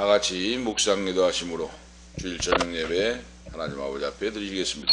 다 같이 묵상 기도하심으로 주일 저녁 예배 하나님 아버지 앞에 드리시겠습니다.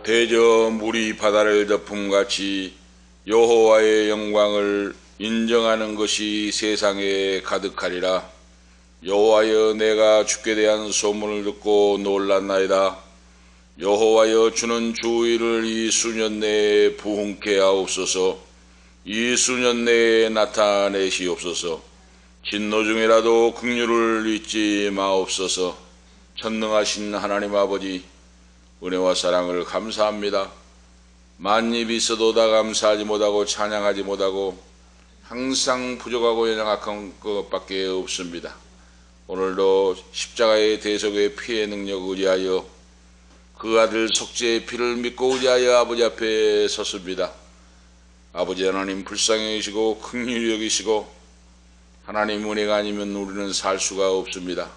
대저 물이 바다를 덮음같이 여호와의 영광을 인정하는 것이 세상에 가득하리라. 여호와여, 내가 주께 대한 소문을 듣고 놀랐나이다. 여호와여, 주는 주의를 이 수년 내에 부흥케 하옵소서. 이 수년 내에 나타내시옵소서. 진노 중에라도 긍휼을 잊지 마옵소서. 전능하신 하나님 아버지, 은혜와 사랑을 감사합니다. 만입 있어도 다 감사하지 못하고 찬양하지 못하고 항상 부족하고 연약한 것밖에 없습니다. 오늘도 십자가의 대속의 피의 능력 의지하여 그 아들 속죄의 피를 믿고 의지하여 아버지 앞에 섰습니다. 아버지 하나님, 불쌍히 여기시고 긍휼히 여기시고 하나님 은혜가 아니면 우리는 살 수가 없습니다.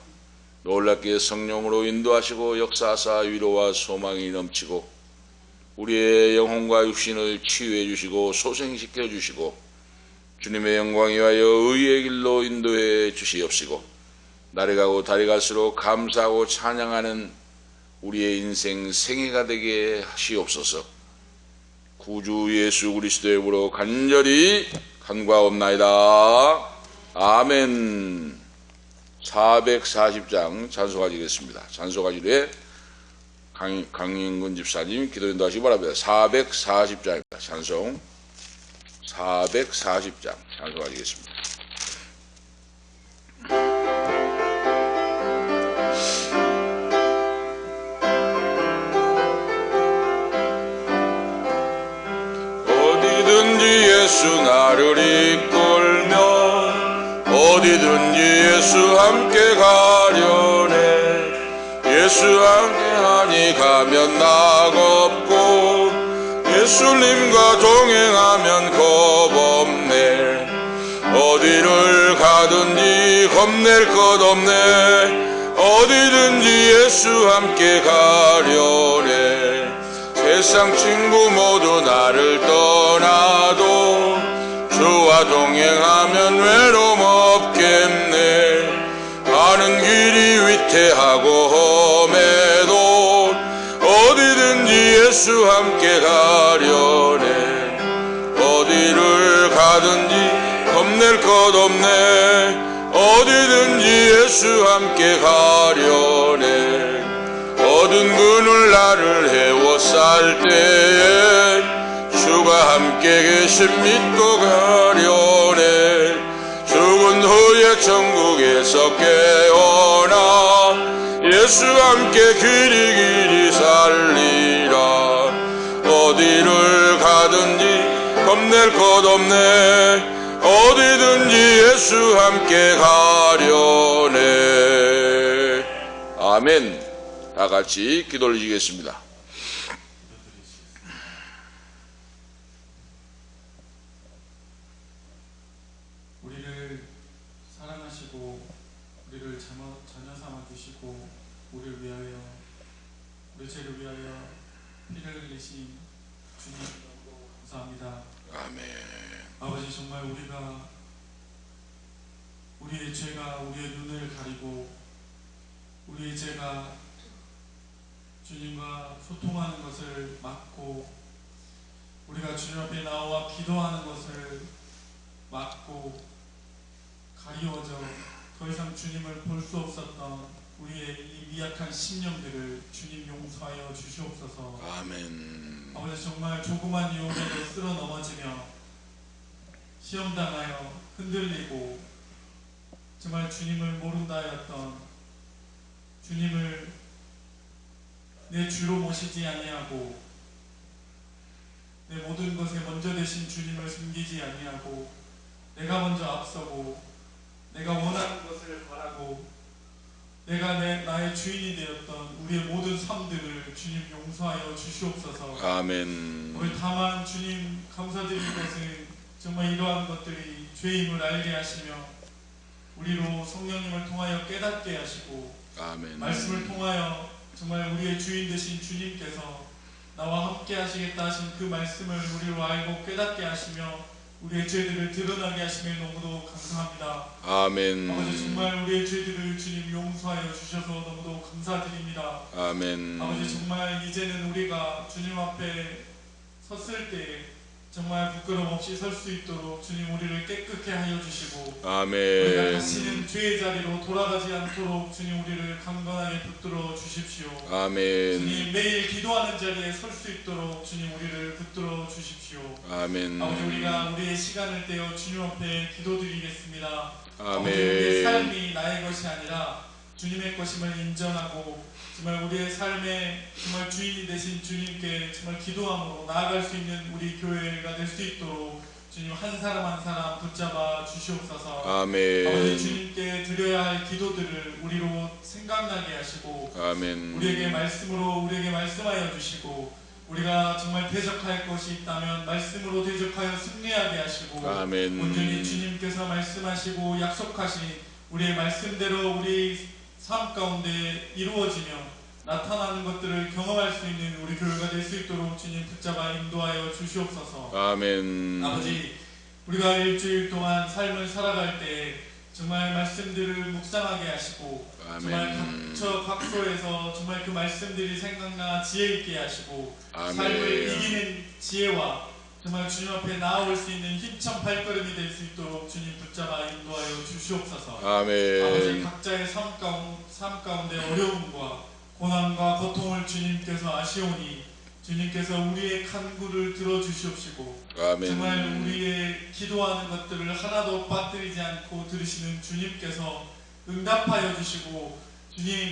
놀랍게 성령으로 인도하시고 역사하사 위로와 소망이 넘치고 우리의 영혼과 육신을 치유해 주시고 소생시켜 주시고 주님의 영광이 하여 의의 길로 인도해 주시옵시고 날이 가고 달이 갈수록 감사하고 찬양하는 우리의 인생 생애가 되게 하시옵소서. 구주 예수 그리스도의 이름으로 간절히 간구하옵나이다. 아멘. 440장 찬송가지겠습니다. 찬송가지에 강인근 집사님 기도 인도하시기 바랍니다. 440장입니다. 찬송 440장 찬송가지겠습니다. 어디든지 예수 나를 이끌며 어디든지 예수 함께 가려네. 예수 함께하니 가면 낙없고 예수님과 동행하면 겁없네. 어디를 가든지 겁낼 것 없네. 어디든지 예수 함께 가려네. 세상 친구 모두 나를 떠나도 주와 동행하면 외로움 없겠네. 가는 길이 위태하고 험해도 어디든지 예수 함께 가려네. 어디를 가든지 겁낼 것 없네. 어디든지 예수 함께 가려네. 어두운 그늘 나를 헤워쌀 때에 주가 함께 계심 믿고 가려네. 죽은 후에 천국에서 깨어나 예수 함께 길이 살리라. 어디를 가든지 겁낼 것 없네. 어디든지 예수 함께 가려네. 아멘. 다 같이 기도 올리시겠습니다. 우리를 사랑하시고 우리를 자녀 삼아 주시고 우리를 위하여 우리 죄를 위하여 피를 흘리신 주님 감사합니다. 아멘. 아버지, 정말 우리의 죄가 우리의 눈을 가리고 우리의 죄가 주님과 소통하는 것을 막고 우리가 주님 앞에 나와 기도하는 것을 막고 가리워져 더 이상 주님을 볼 수 없었던 우리의 이 미약한 심령들을 주님 용서하여 주시옵소서. 아멘. 아버지, 정말 조그만 유혹에도 쓸어 넘어지며 시험당하여 흔들리고 정말 주님을 모른다 하였던, 주님을 내 주로 모시지 아니하고 내 모든 것에 먼저 되신 주님을 숨기지 아니하고 내가 먼저 앞서고 내가 원하는 것을 바라고 내가 나의 주인이 되었던 우리의 모든 삶들을 주님 용서하여 주시옵소서. 아멘. 우리 다만 주님 감사드릴 것은 정말 이러한 것들이 죄임을 알게 하시며 우리로 성령님을 통하여 깨닫게 하시고 아멘. 말씀을 통하여 정말 우리의 주인 되신 주님께서 나와 함께 하시겠다 하신 그 말씀을 우리로 알고 깨닫게 하시며 우리의 죄들을 드러나게 하시며 너무도 감사합니다. 아멘. 아버지 정말 우리의 죄들을 주님 용서하여 주셔서 너무도 감사드립니다. 아멘. 아버지 정말 이제는 우리가 주님 앞에 섰을 때 정말 부끄럼 없이 설 수 있도록 주님 우리를 깨끗게 하여 주시고 우리가 아멘. 다시는 죄의 자리로 돌아가지 않도록 주님 우리를 강건하게 붙들어 주십시오. 아멘. 주님 매일 기도하는 자리에 설 수 있도록 주님 우리를 붙들어 주십시오. 아멘. 아버지 우리가 우리의 시간을 떼어 주님 앞에 기도드리겠습니다. 아버지 아멘. 우리의 삶이 나의 것이 아니라 주님의 것임을 인정하고 정말 우리의 삶의 정말 주인이 되신 주님께 정말 기도함으로 나아갈 수 있는 우리 교회가 될 수 있도록 주님 한 사람 한 사람 붙잡아 주시옵소서. 아버지 아멘. 주님께 드려야 할 기도들을 우리로 생각나게 하시고 아멘. 우리에게 말씀으로 우리에게 말씀하여 주시고 우리가 정말 대적할 것이 있다면 말씀으로 대적하여 승리하게 하시고 아멘. 온전히 주님께서 말씀하시고 약속하신 우리의 말씀대로 우리 삶 가운데 이루어지며 나타나는 것들을 경험할 수 있는 우리 교회가 될 수 있도록 주님 붙잡아 인도하여 주시옵소서. 아멘. 아버지 우리가 일주일 동안 삶을 살아갈 때 정말 말씀들을 묵상하게 하시고 정말 각처에서 정말 그 말씀들이 생각나 지혜 있게 하시고 아멘. 삶을 이기는 지혜와 정말 주님 앞에 나아올 수 있는 힘찬 발걸음이 될 수 있도록 주님 붙잡아 인도하여 주시옵소서. 아버지 아멘. 각자의 삶 가운데 어려움과 고난과 고통을 주님께서 아시오니 주님께서 우리의 간구를 들어주시옵시고 정말 아멘. 우리의 기도하는 것들을 하나도 빠뜨리지 않고 들으시는 주님께서 응답하여 주시고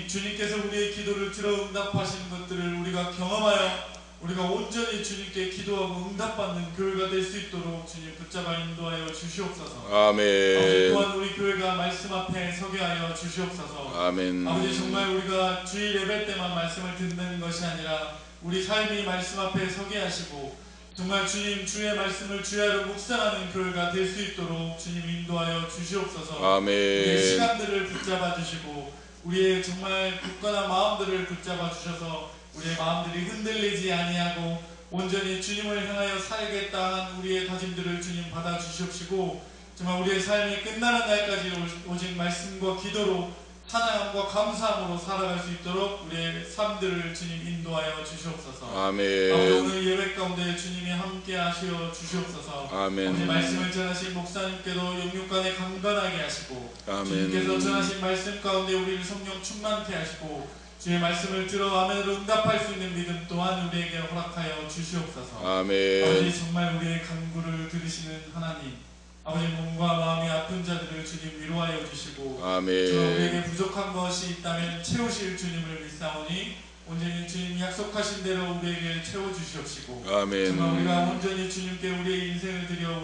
주님께서 우리의 기도를 들어 응답하시는 것들을 우리가 경험하여 우리가 온전히 주님께 기도하고 응답받는 교회가 될 수 있도록 주님 붙잡아 인도하여 주시옵소서. 아버지 아멘. 또한 우리 교회가 말씀 앞에 서게 하여 주시옵소서. 아멘. 아버지 정말 우리가 주일 예배 때만 말씀을 듣는 것이 아니라 우리 삶이 말씀 앞에 서게 하시고 정말 주님 주의 말씀을 주야로 묵상하는 교회가 될 수 있도록 주님 인도하여 주시옵소서. 우리의 아멘. 시간들을 붙잡아 주시고 우리의 정말 굳건한 마음들을 붙잡아 주셔서 우리의 마음들이 흔들리지 아니하고 온전히 주님을 향하여 살겠다 한 우리의 다짐들을 주님 받아 주시옵시고 정말 우리의 삶이 끝나는 날까지 오직 말씀과 기도로 찬양함과 감사함으로 살아갈 수 있도록 우리의 삶들을 주님 인도하여 주시옵소서. 아버지 아멘. 오늘 예배 가운데 주님이 함께 하시어 주시옵소서. 아버지 아멘. 말씀을 전하신 목사님께도 영육간에 강건하게 하시고 아멘. 주님께서 전하신 말씀 가운데 우리를 성령 충만케 하시고 주의 말씀을 들어 아멘으로 응답할 수 있는 믿음 또한 우리에게 허락하여 주시옵소서. 아멘. 아버지 정말 우리의 간구를 들으시는 하나님 아버지 몸과 마음이 아픈 자들을 주님 위로하여 주시고 저 아멘. 우리에게 부족한 것이 있다면 채우실 주님을 믿사오니 온전히 주님 약속하신 대로 우리에게 채워주시옵시고 아멘. 정말 우리가 온전히 주님께 우리의 인생을 드려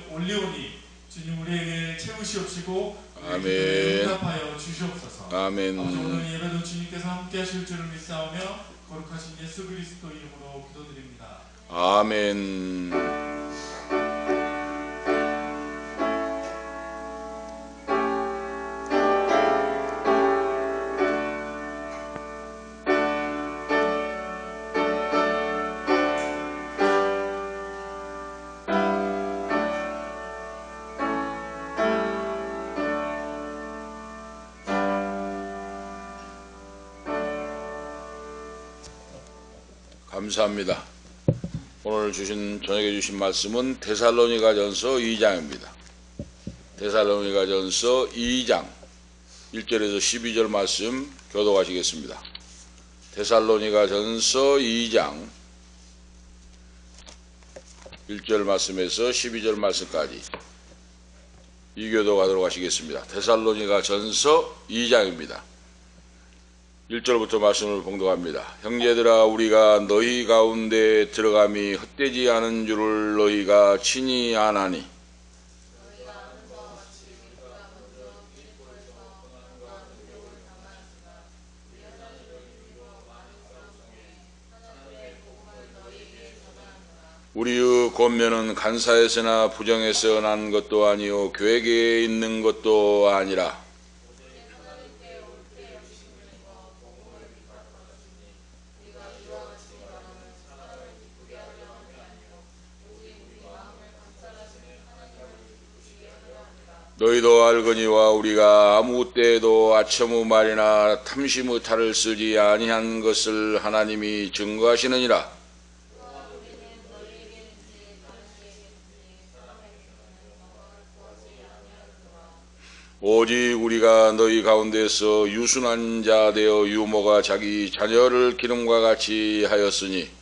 올리오니 주님 우리에게 채우시옵시고 아멘. 우리에게 응답하여 주시옵소서. 아멘. 아버지 오늘 예배도 주님께서 함께 하실 줄을 믿사오며 거룩하신 예수 그리스도 이름으로 기도드립니다. 아멘. 감사합니다. 오늘 저녁에 주신 말씀은 데살로니가전서 2장입니다. 데살로니가전서 2장 1절에서 12절 말씀 교독하시겠습니다. 데살로니가전서 2장 1절 말씀에서 12절 말씀까지 이 교독하도록 하시겠습니다. 데살로니가전서 2장입니다. 1절부터 말씀을 봉독합니다. 형제들아 우리가 너희 가운데 들어감이 헛되지 않은 줄을 너희가 친히 아나니 우리의 권면은 간사에서나 부정에서 난 것도 아니요 계획에 있는 것도 아니라 너희도 알거니와 우리가 아무 때에도 아첨의 말이나 탐심의 탈을 쓰지 아니한 것을 하나님이 증거하시느니라. 오직 우리가 너희 가운데서 유순한 자 되어 유모가 자기 자녀를 기름과 같이 하였으니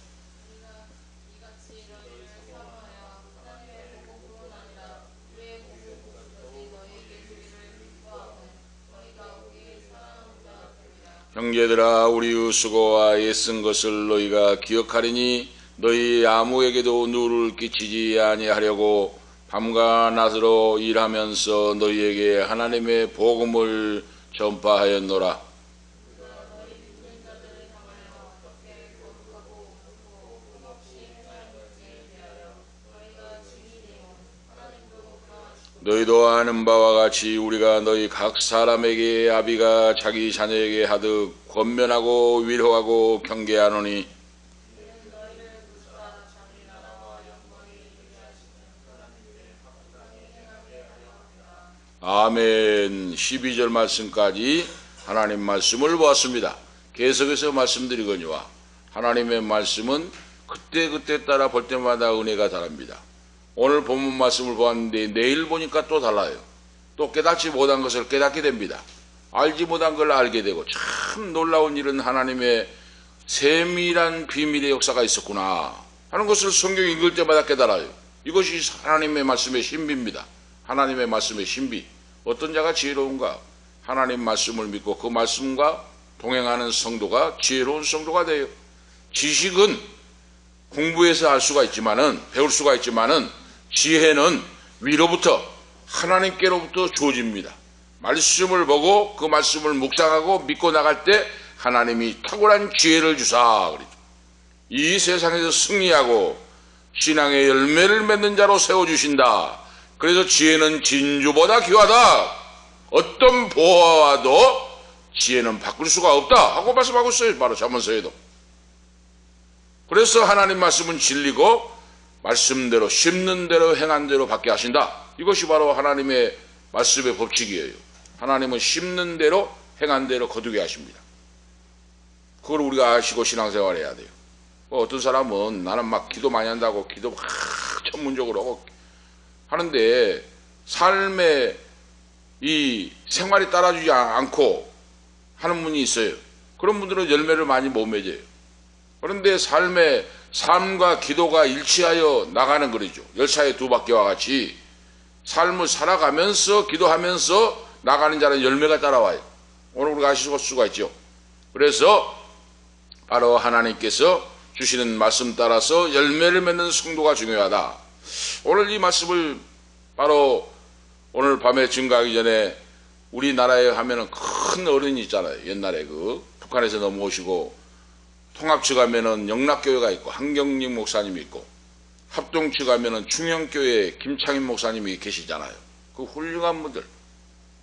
형제들아 우리의 수고와 애쓴 것을 너희가 기억하리니 너희 아무에게도 누를 끼치지 아니하려고 밤과 낮으로 일하면서 너희에게 하나님의 복음을 전파하였노라. 너희도 아는 바와 같이 우리가 너희 각 사람에게 아비가 자기 자녀에게 하듯 권면하고 위로하고 경계하노니 아멘. 12절 말씀까지 하나님 말씀을 보았습니다. 계속해서 말씀드리거니와 하나님의 말씀은 그때그때 따라 볼 때마다 은혜가 다릅니다. 오늘 본문 말씀을 보았는데 내일 보니까 또 달라요. 또 깨닫지 못한 것을 깨닫게 됩니다. 알지 못한 걸 알게 되고 참 놀라운 일은 하나님의 세밀한 비밀의 역사가 있었구나 하는 것을 성경 읽을 때마다 깨달아요. 이것이 하나님의 말씀의 신비입니다. 하나님의 말씀의 신비. 어떤 자가 지혜로운가? 하나님 말씀을 믿고 그 말씀과 동행하는 성도가 지혜로운 성도가 돼요. 지식은 공부해서 알 수가 있지만은 배울 수가 있지만은 지혜는 위로부터 하나님께로부터 주어집니다. 말씀을 보고 그 말씀을 묵상하고 믿고 나갈 때 하나님이 탁월한 지혜를 주사 그러죠. 이 세상에서 승리하고 신앙의 열매를 맺는 자로 세워주신다. 그래서 지혜는 진주보다 귀하다. 어떤 보화와도 지혜는 바꿀 수가 없다 하고 말씀하고 있어요. 바로 잠언서에도. 그래서 하나님 말씀은 진리고 말씀대로 심는 대로 행한 대로 받게 하신다. 이것이 바로 하나님의 말씀의 법칙이에요. 하나님은 심는 대로 행한 대로 거두게 하십니다. 그걸 우리가 아시고 신앙생활 해야 돼요. 어떤 사람은 나는 막 기도 많이 한다고 기도 막 전문적으로 하고 하는데 삶의 이 생활이 따라주지 않고 하는 분이 있어요. 그런 분들은 열매를 많이 못 맺어요. 그런데 삶과 기도가 일치하여 나가는 거죠. 열차의 두 바퀴와 같이 삶을 살아가면서 기도하면서 나가는 자는 열매가 따라와요. 오늘 우리가 아실 수가 있죠. 그래서 바로 하나님께서 주시는 말씀 따라서 열매를 맺는 성도가 중요하다. 오늘 이 말씀을 바로 오늘 밤에 증거하기 전에 우리나라에 하면은 큰 어른이 있잖아요. 옛날에 북한에서 넘어오시고 통합측 가면은 영락교회가 있고 한경림 목사님이 있고 합동측 가면은 충영교회 김창인 목사님이 계시잖아요. 그 훌륭한 분들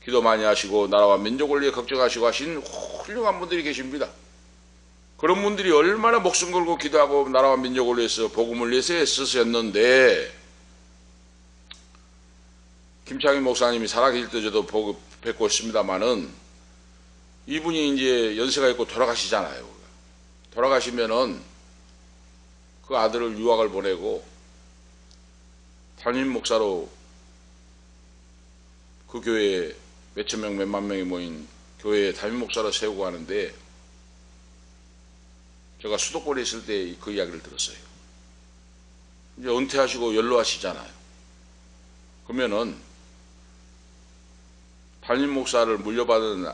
기도 많이 하시고 나라와 민족을 위해 걱정하시고 하신 훌륭한 분들이 계십니다. 그런 분들이 얼마나 목숨 걸고 기도하고 나라와 민족을 위해서 복음을 위해서 애쓰셨는데 김창인 목사님이 살아계실 때 저도 뵙고 있습니다만은 이분이 이제 연세가 있고 돌아가시잖아요. 돌아가시면은 그 아들을 유학을 보내고 담임 목사로 그 교회에 몇천 명, 몇만 명이 모인 교회에 담임 목사로 세우고 하는데 제가 수도권에 있을 때 그 이야기를 들었어요. 이제 은퇴하시고 연로하시잖아요. 그러면은 담임 목사를 물려받은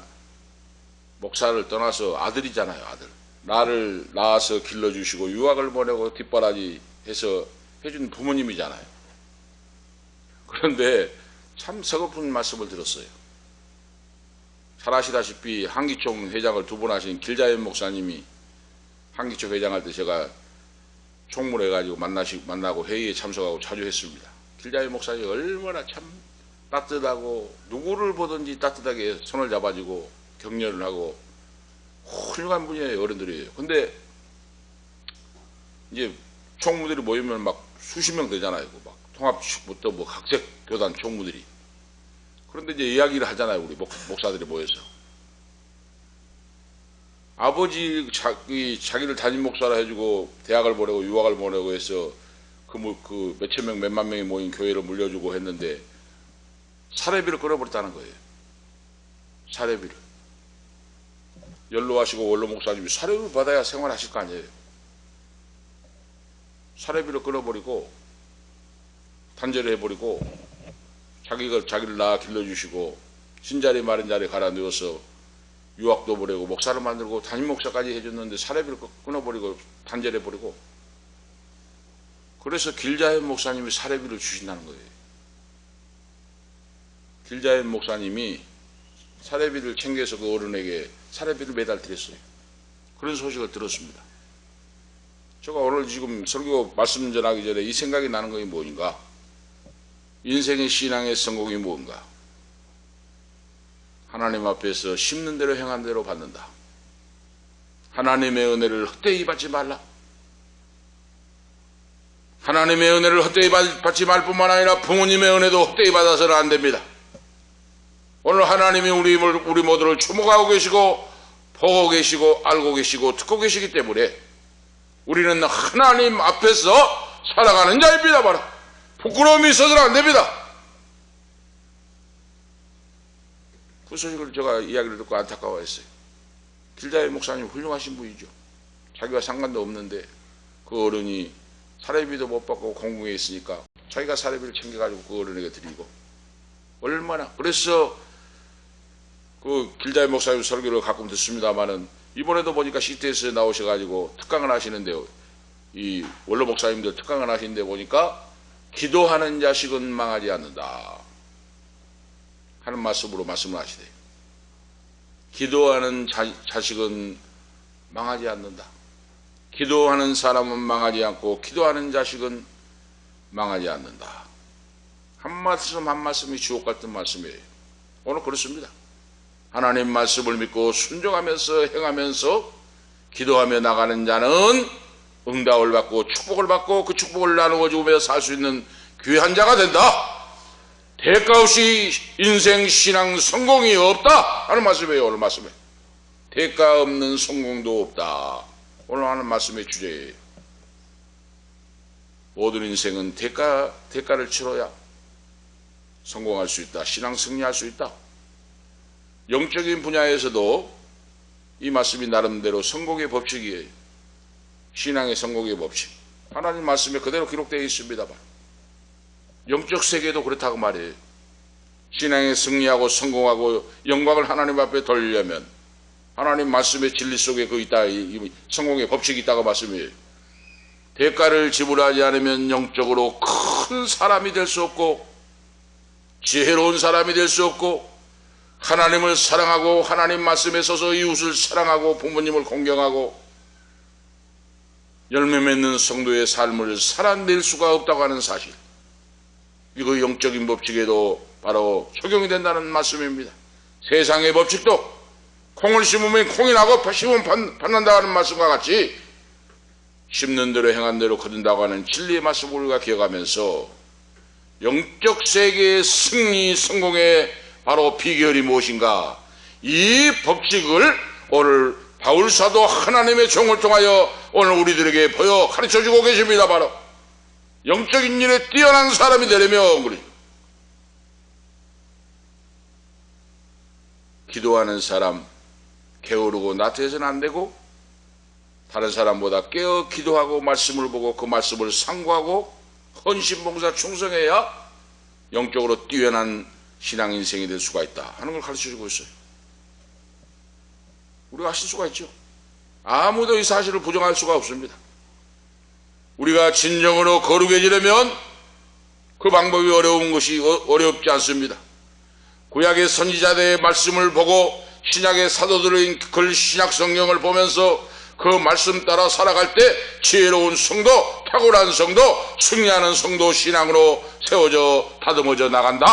목사를 떠나서 아들이잖아요, 아들. 나를 낳아서 길러주시고 유학을 보내고 뒷바라지 해서 해준 부모님이잖아요. 그런데 참 서글픈 말씀을 들었어요. 잘 아시다시피 한기총 회장을 2번 하신 길자연 목사님이 한기총 회장할 때 제가 총무해가지고 만나고 회의에 참석하고 자주 했습니다. 길자연 목사님이 얼마나 참 따뜻하고 누구를 보든지 따뜻하게 손을 잡아주고 격려를 하고 훌륭한 분이에요. 어른들이에요. 근데 이제 총무들이 모이면 막 수십 명 되잖아요. 막 통합부터 뭐 각색 교단 총무들이. 그런데 이제 이야기를 하잖아요. 우리 목사들이 모여서. 아버지 자기를 담임 목사라 해주고 대학을 보내고 유학을 보내고 해서 그 몇천 명 몇만 명이 모인 교회를 물려주고 했는데 사례비를 끊어버렸다는 거예요. 사례비를. 연로하시고 원로 목사님이 사례비를 받아야 생활하실 거 아니에요. 사례비를 끊어버리고 단절을 해버리고 자기를 낳아 길러주시고 신자리 마른 자리 갈아 넣어서 유학도 보내고 목사를 만들고 담임 목사까지 해줬는데 사례비를 끊어버리고 단절해버리고 그래서 길자연 목사님이 사례비를 주신다는 거예요. 길자연 목사님이 사례비를 챙겨서 그 어른에게 사례비를 매달 드렸어요. 그런 소식을 들었습니다. 제가 오늘 지금 설교 말씀 전하기 전에 이 생각이 나는 것이 뭔가? 인생의 신앙의 성공이 뭔가? 하나님 앞에서 심는 대로 행한 대로 받는다. 하나님의 은혜를 헛되이 받지 말라. 하나님의 은혜를 헛되이 받지 말 뿐만 아니라 부모님의 은혜도 헛되이 받아서는 안 됩니다. 오늘 하나님이 우리 모두를 주목하고 계시고 보고 계시고 알고 계시고 듣고 계시기 때문에 우리는 하나님 앞에서 살아가는 자입니다. 바로 부끄러움이 있어서는 안 됩니다. 그 소식을 제가 이야기를 듣고 안타까워했어요. 길자연 목사님 훌륭하신 분이죠. 자기가 상관도 없는데 그 어른이 사례비도 못 받고 공궁에 있으니까 자기가 사례비를 챙겨가지고 그 어른에게 드리고 얼마나. 그래서 그 길자연 목사님 설교를 가끔 듣습니다마는 이번에도 보니까 CTS에 나오셔가지고 특강을 하시는데요. 이 원로 목사님들 특강을 하시는데 보니까 기도하는 자식은 망하지 않는다 하는 말씀으로 말씀을 하시대요. 기도하는 자식은 망하지 않는다. 기도하는 사람은 망하지 않고 기도하는 자식은 망하지 않는다. 한 말씀 한 말씀이 주옥 같은 말씀이에요. 오늘 그렇습니다. 하나님 말씀을 믿고 순종하면서 행하면서 기도하며 나가는 자는 응답을 받고 축복을 받고 그 축복을 나누어 주며 살 수 있는 귀한 자가 된다. 대가 없이 인생 신앙 성공이 없다 하는 말씀이에요. 오늘 말씀에 대가 없는 성공도 없다. 오늘 하는 말씀의 주제예요. 모든 인생은 대가를 치러야 성공할 수 있다. 신앙 승리할 수 있다. 영적인 분야에서도 이 말씀이 나름대로 성공의 법칙이에요. 신앙의 성공의 법칙. 하나님 말씀에 그대로 기록되어 있습니다. 영적 세계도 그렇다고 말이에요. 신앙에 승리하고 성공하고 영광을 하나님 앞에 돌리려면 하나님 말씀의 진리 속에 그 있다. 이 성공의 법칙이 있다고 말씀이에요. 대가를 지불하지 않으면 영적으로 큰 사람이 될 수 없고 지혜로운 사람이 될 수 없고 하나님을 사랑하고 하나님 말씀에 서서 이웃을 사랑하고 부모님을 공경하고 열매 맺는 성도의 삶을 살아낼 수가 없다고 하는 사실. 이거 영적인 법칙에도 바로 적용이 된다는 말씀입니다. 세상의 법칙도 콩을 심으면 콩이 나고 심으면 받는다고 하는 말씀과 같이 심는 대로 행한 대로 거둔다고 하는 진리의 말씀을 우리가 기억하면서 영적 세계의 승리 성공의 바로 비결이 무엇인가, 이 법칙을 오늘 바울사도 하나님의 종을 통하여 오늘 우리들에게 보여 가르쳐주고 계십니다. 바로 영적인 일에 뛰어난 사람이 되려면 우리 기도하는 사람 게으르고 나태해서는 안 되고 다른 사람보다 깨어 기도하고 말씀을 보고 그 말씀을 상고하고 헌신봉사 충성해야 영적으로 뛰어난 신앙 인생이 될 수가 있다 하는 걸 가르쳐주고 있어요. 우리가 하실 수가 있죠. 아무도 이 사실을 부정할 수가 없습니다. 우리가 진정으로 거룩해지려면 그 방법이 어렵지 않습니다. 구약의 선지자들의 말씀을 보고 신약의 사도들의 글 신약 성경을 보면서 그 말씀 따라 살아갈 때 지혜로운 성도, 탁월한 성도, 승리하는 성도 신앙으로 세워져 다듬어져 나간다.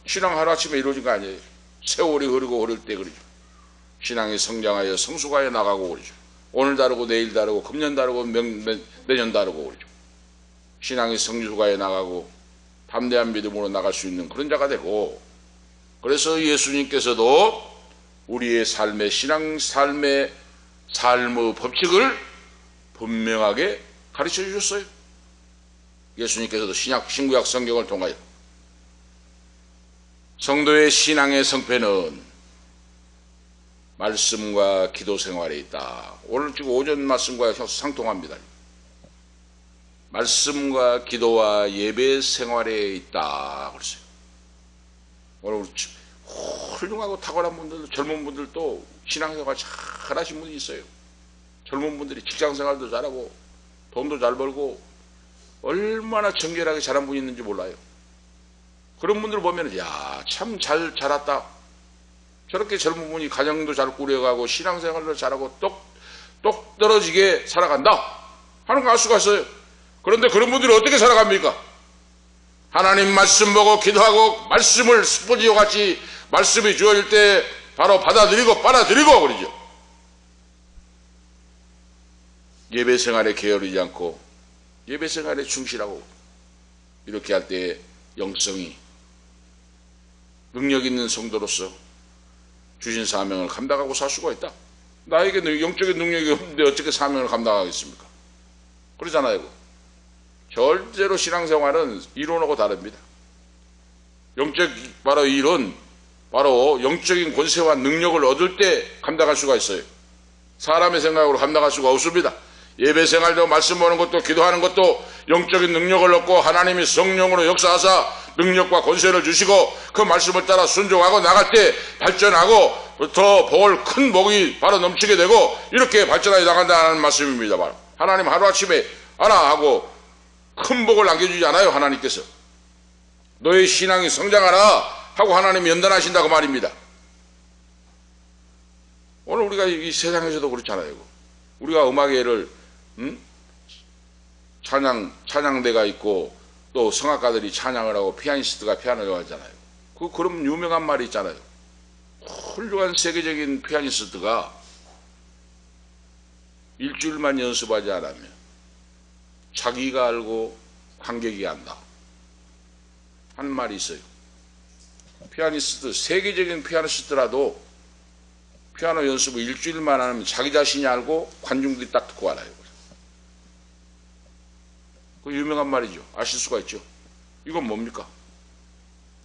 신앙 하루아침에 이루어진 거 아니에요. 세월이 흐르고 흐를 때 그러죠. 신앙이 성장하여 성숙하여 나가고 그러죠. 오늘 다르고 내일 다르고 금년 다르고 내년 다르고 그러죠. 신앙이 성숙하여 나가고 담대한 믿음으로 나갈 수 있는 그런 자가 되고, 그래서 예수님께서도 우리의 삶의 삶의 법칙을 분명하게 가르쳐 주셨어요. 예수님께서도 신구약 성경을 통하여 성도의 신앙의 성패는 말씀과 기도 생활에 있다. 오늘 지금 오전 말씀과 상통합니다. 말씀과 기도와 예배 생활에 있다 그랬어요. 오늘 훌륭하고 탁월한 분들, 젊은 분들도 신앙생활 잘하신 분이 있어요. 젊은 분들이 직장생활도 잘하고 돈도 잘 벌고 얼마나 정결하게 잘한 분이 있는지 몰라요. 그런 분들 보면 참 잘 자랐다. 저렇게 젊은 분이 가정도 잘 꾸려가고 신앙생활도 잘하고 똑 떨어지게 살아간다 하는 거 알 수가 있어요. 그런데 그런 분들이 어떻게 살아갑니까? 하나님 말씀 보고 기도하고 말씀을 스포지와 같이 말씀이 주어질 때 바로 받아들이고 빨아들이고 그러죠. 예배 생활에 게으르지 않고 예배 생활에 충실하고, 이렇게 할 때 영성이 능력 있는 성도로서 주신 사명을 감당하고 살 수가 있다. 나에게 영적인 능력이 없는데 어떻게 사명을 감당하겠습니까? 그러잖아요. 절대로 신앙생활은 이론하고 다릅니다. 바로 이론, 바로 영적인 권세와 능력을 얻을 때 감당할 수가 있어요. 사람의 생각으로 감당할 수가 없습니다. 예배 생활도 말씀 보는 것도 기도하는 것도 영적인 능력을 얻고 하나님이 성령으로 역사하사 능력과 권세를 주시고 그 말씀을 따라 순종하고 나갈 때 발전하고 더 큰 복이 바로 넘치게 되고 이렇게 발전하여 나간다는 말씀입니다. 바로 하나님 하루아침에 하나 하고 큰 복을 남겨주지 않아요. 하나님께서 너의 신앙이 성장하라 하고 하나님이 연단하신다고 말입니다. 오늘 우리가 이 세상에서도 그렇잖아요. 우리가 음악회를 찬양대가 있고 또 성악가들이 찬양을 하고 피아니스트가 피아노를 하잖아요. 그럼 유명한 말이 있잖아요. 훌륭한 세계적인 피아니스트가 일주일만 연습하지 않으면 자기가 알고 관객이 안다 하는 말이 있어요. 피아니스트, 세계적인 피아니스트라도 피아노 연습을 일주일만 하면 자기 자신이 알고 관중들이 딱 듣고 알아요. 그 유명한 말이죠. 아실 수가 있죠. 이건 뭡니까?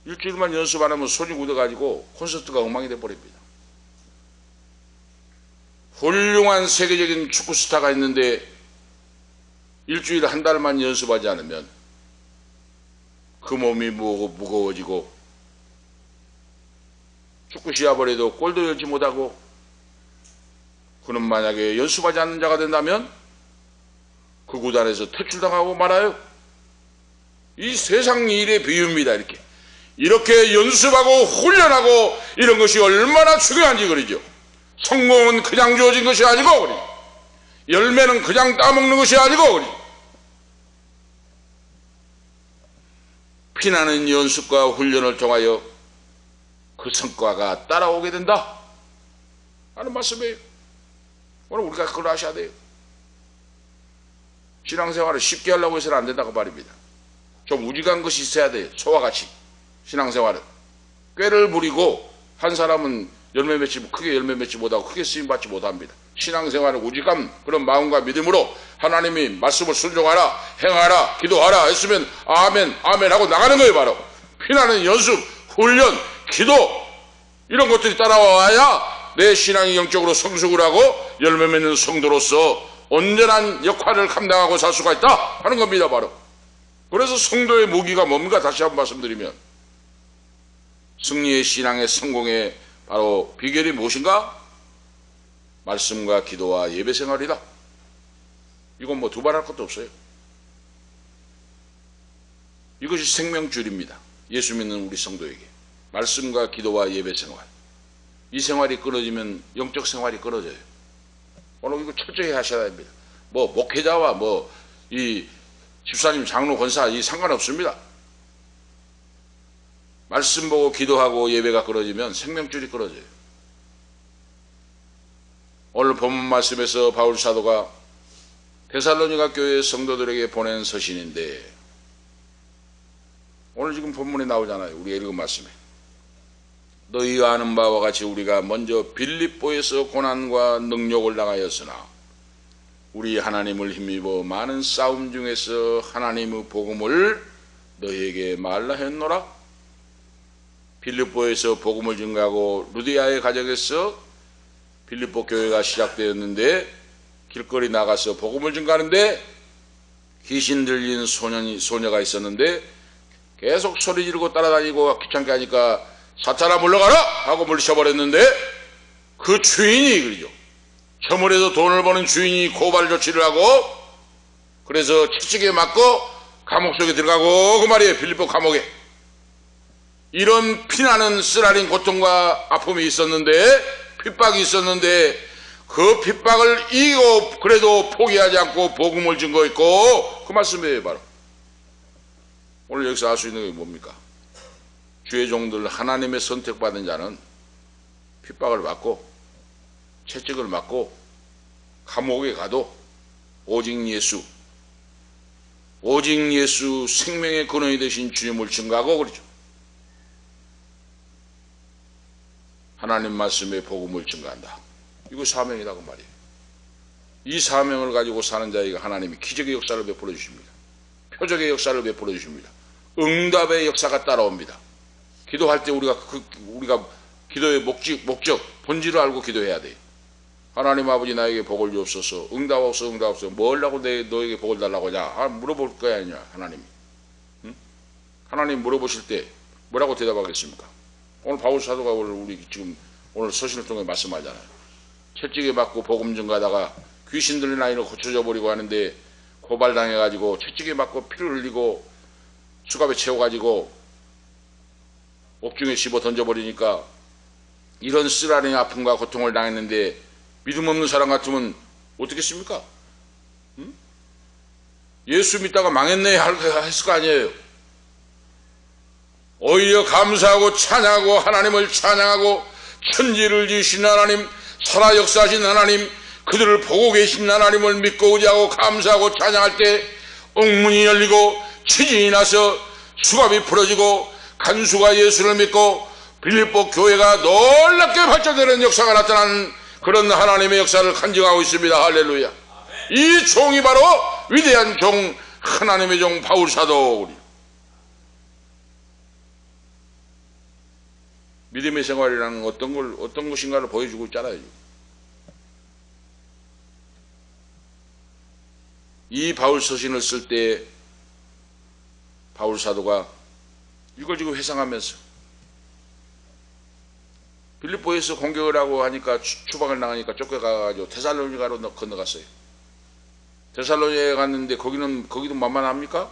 일주일만 연습 안 하면 손이 굳어가지고 콘서트가 엉망이 돼버립니다. 훌륭한 세계적인 축구 스타가 있는데 일주일 한 달만 연습하지 않으면 그 몸이 무거워지고 축구 시합을 해도 골도 열지 못하고, 그는 만약에 연습하지 않는 자가 된다면 그 구단에서 퇴출당하고 말아요. 이 세상 일의 비유입니다. 이렇게 연습하고 훈련하고 이런 것이 얼마나 중요한지 그러죠. 성공은 그냥 주어진 것이 아니고 그러죠. 열매는 그냥 따먹는 것이 아니고 그러죠. 피나는 연습과 훈련을 통하여 그 성과가 따라오게 된다 하는 말씀이에요. 오늘 우리가 그걸 아셔야 돼요. 신앙생활을 쉽게 하려고 해서는 안 된다고 말입니다. 좀 우직한 것이 있어야 돼요. 소와 같이 신앙생활은 꾀를 부리고 한 사람은 크게 열매 맺지 못하고 크게 쓰임받지 못합니다. 신앙생활은 우직한 그런 마음과 믿음으로 하나님이 말씀을 순종하라, 행하라, 기도하라 했으면 아멘 아멘 하고 나가는 거예요. 바로 피나는 연습, 훈련, 기도 이런 것들이 따라와야 내 신앙이 영적으로 성숙을 하고 열매 맺는 성도로서 온전한 역할을 감당하고 살 수가 있다 하는 겁니다. 바로 그래서 성도의 무기가 뭡니까? 다시 한번 말씀드리면 승리의 신앙의 성공의 바로 비결이 무엇인가? 말씀과 기도와 예배 생활이다. 이건 뭐 두말할 것도 없어요. 이것이 생명줄입니다. 예수 믿는 우리 성도에게. 말씀과 기도와 예배 생활. 이 생활이 끊어지면 영적 생활이 끊어져요. 오늘 이거 철저히 하셔야 됩니다. 뭐 목회자와 뭐 이 집사님, 장로, 권사 이 상관없습니다. 말씀 보고 기도하고 예배가 끊어지면 생명줄이 끊어져요. 오늘 본문 말씀에서 바울 사도가 데살로니가 교회 성도들에게 보낸 서신인데, 오늘 지금 본문에 나오잖아요. 우리가 읽은 말씀에 너희가 아는 바와 같이 우리가 먼저 빌립보에서 고난과 능욕을 당하였으나 우리 하나님을 힘입어 많은 싸움 중에서 하나님의 복음을 너희에게 말라 했노라. 빌립보에서 복음을 증가하고 루디아의 가정에서 빌립보 교회가 시작되었는데, 길거리 나가서 복음을 증가하는데 귀신 들린 소녀가 있었는데 계속 소리 지르고 따라다니고 귀찮게 하니까 사탄아 물러가라 하고 물리쳐버렸는데, 그 주인이 그러죠. 처물에서 돈을 버는 주인이 고발 조치를 하고, 그래서 채찍에 맞고 감옥 속에 들어가고, 그 말이에요. 빌립보 감옥에. 이런 피나는 쓰라린 고통과 아픔이 있었는데, 핍박이 있었는데, 그 핍박을 이기고 그래도 포기하지 않고 복음을 증거했고, 그 말씀이에요. 바로 오늘 여기서 알 수 있는 게 뭡니까? 주의 종들, 하나님의 선택받은 자는 핍박을 받고 채찍을 맞고 감옥에 가도 오직 예수 생명의 근원이 되신 주님을 증거하고 그러죠. 하나님 말씀의 복음을 증거한다. 이거 사명이다 그 말이에요. 이 사명을 가지고 사는 자에게 하나님이 기적의 역사를 베풀어 주십니다. 표적의 역사를 베풀어 주십니다. 응답의 역사가 따라옵니다. 기도할 때 우리가 기도의 목적, 본질을 알고 기도해야 돼요. 하나님 아버지 나에게 복을 주옵소서. 응답없어. 뭘 하고 너에게 복을 달라고 하냐? 물어볼 거야 아니냐 하나님이. 응? 하나님 물어보실 때 뭐라고 대답하겠습니까? 오늘 바울 사도가 우리 지금 오늘 서신을 통해 말씀하잖아요. 채찍에 맞고 복음 증가하다가 귀신 들린 아이를 고쳐져 버리고 하는데 고발당해가지고 채찍에 맞고 피를 흘리고 수갑에 채워가지고 옥중에 집어 던져버리니까 이런 쓰라린 아픔과 고통을 당했는데 믿음 없는 사람 같으면 어떻겠습니까? 응? 예수 믿다가 망했네 했을 거 아니에요. 오히려 감사하고 찬양하고 하나님을 찬양하고 천지를 지으신 하나님, 살아 역사하신 하나님, 그들을 보고 계신 하나님을 믿고 의지하고 감사하고 찬양할 때 옥문이 열리고 지진이 나서 수갑이 풀어지고 간수가 예수를 믿고 빌립보 교회가 놀랍게 발전되는 역사가 나타나는 그런 하나님의 역사를 간증하고 있습니다. 할렐루야. 이 종이 바로 위대한 종, 하나님의 종 바울 사도. 믿음의 생활이라는 어떤 것인가를 보여주고 있잖아요. 이 바울 서신을 쓸 때 바울 사도가 이걸 지금 회상하면서 빌립보에서 공격을 하고 하니까 추방을 당하니까 쫓겨가가지고 데살로니가로 건너갔어요. 데살로니가에 갔는데 거기도 만만합니까?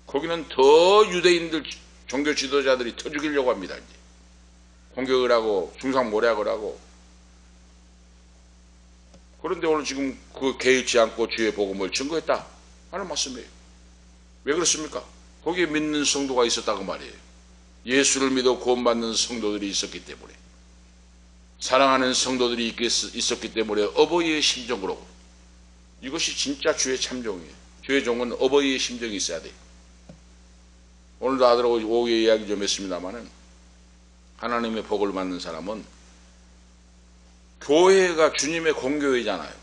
거기는 더 유대인들 종교 지도자들이 더 죽이려고 합니다. 이제 공격을 하고 중상모략을 하고. 그런데 오늘 지금 그 개의치 않고 주의 복음을 증거했다 하는 말씀이에요. 왜 그렇습니까? 거기에 믿는 성도가 있었다고 말이에요. 예수를 믿어 구원받는 성도들이 있었기 때문에, 사랑하는 성도들이 있었기 때문에 어버이의 심정으로. 이것이 진짜 주의 참종이에요. 주의 종은 어버이의 심정이 있어야 돼요. 오늘도 아들하고 오후에 이야기 좀 했습니다마는, 하나님의 복을 받는 사람은 교회가 주님의 공교회잖아요.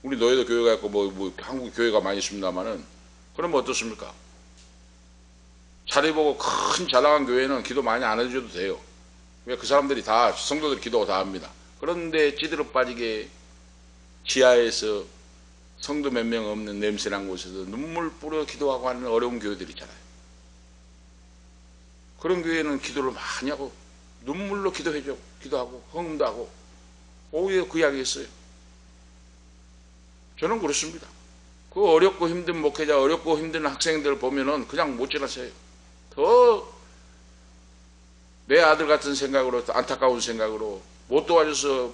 우리 너희도 교회가 있고 한국 교회가 많이 있습니다마는, 그러면 어떻습니까? 자리 보고 큰 잘 나간 교회는 기도 많이 안 해줘도 돼요. 왜? 그 사람들이 다 성도들이 기도 다 합니다. 그런데 찌들어 빠지게 지하에서 성도 몇 명 없는 냄새난 곳에서 눈물 뿌려 기도하고 하는 어려운 교회들 있잖아요. 그런 교회는 기도를 많이 하고 눈물로 기도하고 헌금도 하고. 오후에 그 이야기 했어요. 저는 그렇습니다. 그 어렵고 힘든 목회자, 어렵고 힘든 학생들 보면은 그냥 못 지나쳐요. 더 내 아들 같은 생각으로, 안타까운 생각으로, 못 도와줘서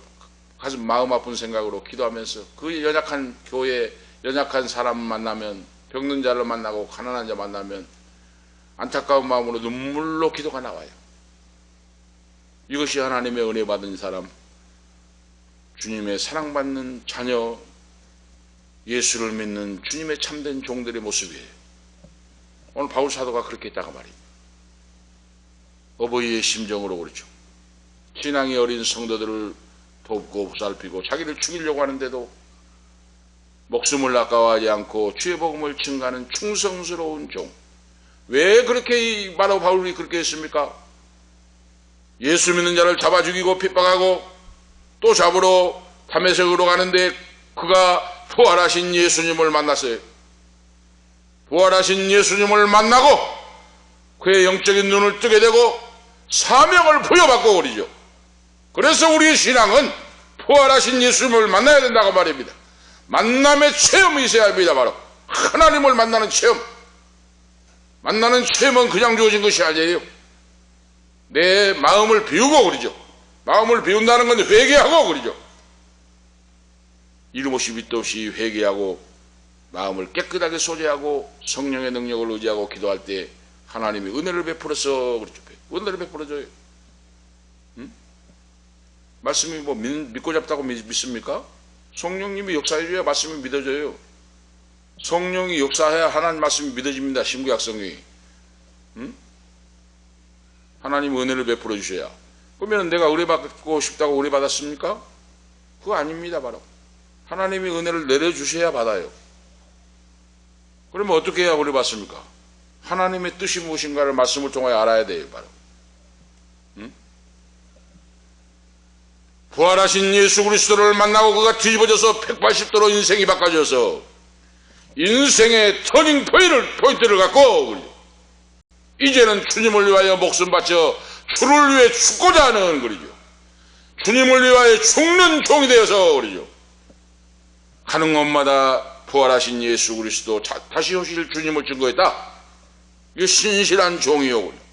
가슴 마음 아픈 생각으로 기도하면서 그 연약한 교회, 연약한 사람 만나면, 병든 자를 만나고 가난한 자 만나면 안타까운 마음으로 눈물로 기도가 나와요. 이것이 하나님의 은혜 받은 사람, 주님의 사랑받는 자녀, 예수를 믿는 주님의 참된 종들의 모습이에요. 오늘 바울 사도가 그렇게 했다가 말입니다. 어버이의 심정으로 그렇죠. 신앙이 어린 성도들을 돕고 보살피고 자기를 죽이려고 하는데도 목숨을 아까워하지 않고 주의 복음을 증가하는 충성스러운 종. 왜 그렇게 바로 바울이 그렇게 했습니까? 예수 믿는 자를 잡아 죽이고 핍박하고 또 잡으러 다메섹으로 가는데 그가 부활하신 예수님을 만났어요. 부활하신 예수님을 만나고 그의 영적인 눈을 뜨게 되고 사명을 부여받고 그러죠. 그래서 우리의 신앙은 부활하신 예수님을 만나야 된다고 말입니다. 만남의 체험이 있어야 합니다. 바로 하나님을 만나는 체험. 만나는 체험은 그냥 주어진 것이 아니에요. 내 마음을 비우고 그러죠. 마음을 비운다는 건 회개하고 그러죠. 이름 없이 밑도 없이 회개하고 마음을 깨끗하게 소재하고 성령의 능력을 의지하고 기도할 때 하나님이 은혜를 베풀어서 그렇죠. 은혜를 베풀어줘요. 응? 말씀이 뭐 믿고 잡다고 믿습니까? 성령님이 역사해줘야 말씀이 믿어져요. 성령이 역사해야 하나님 말씀이 믿어집니다. 신구약 성경이. 응? 하나님 은혜를 베풀어 주셔야. 그러면 내가 의뢰받고 싶다고 의뢰받았습니까? 그거 아닙니다. 바로 하나님이 은혜를 내려주셔야 받아요. 그러면 어떻게 해야 의뢰받습니까? 하나님의 뜻이 무엇인가를 말씀을 통하여 알아야 돼요. 바로 부활하신 예수 그리스도를 만나고 그가 뒤집어져서 180도로 인생이 바꿔져서 인생의 터닝 포인트를 갖고 이제는 주님을 위하여 목숨 바쳐 주를 위해 죽고자 하는 거죠. 주님을 위하여 죽는 종이 되어서 그러죠. 가는 곳마다 부활하신 예수 그리스도 다시 오실 주님을 증거했다. 이게 신실한 종이요.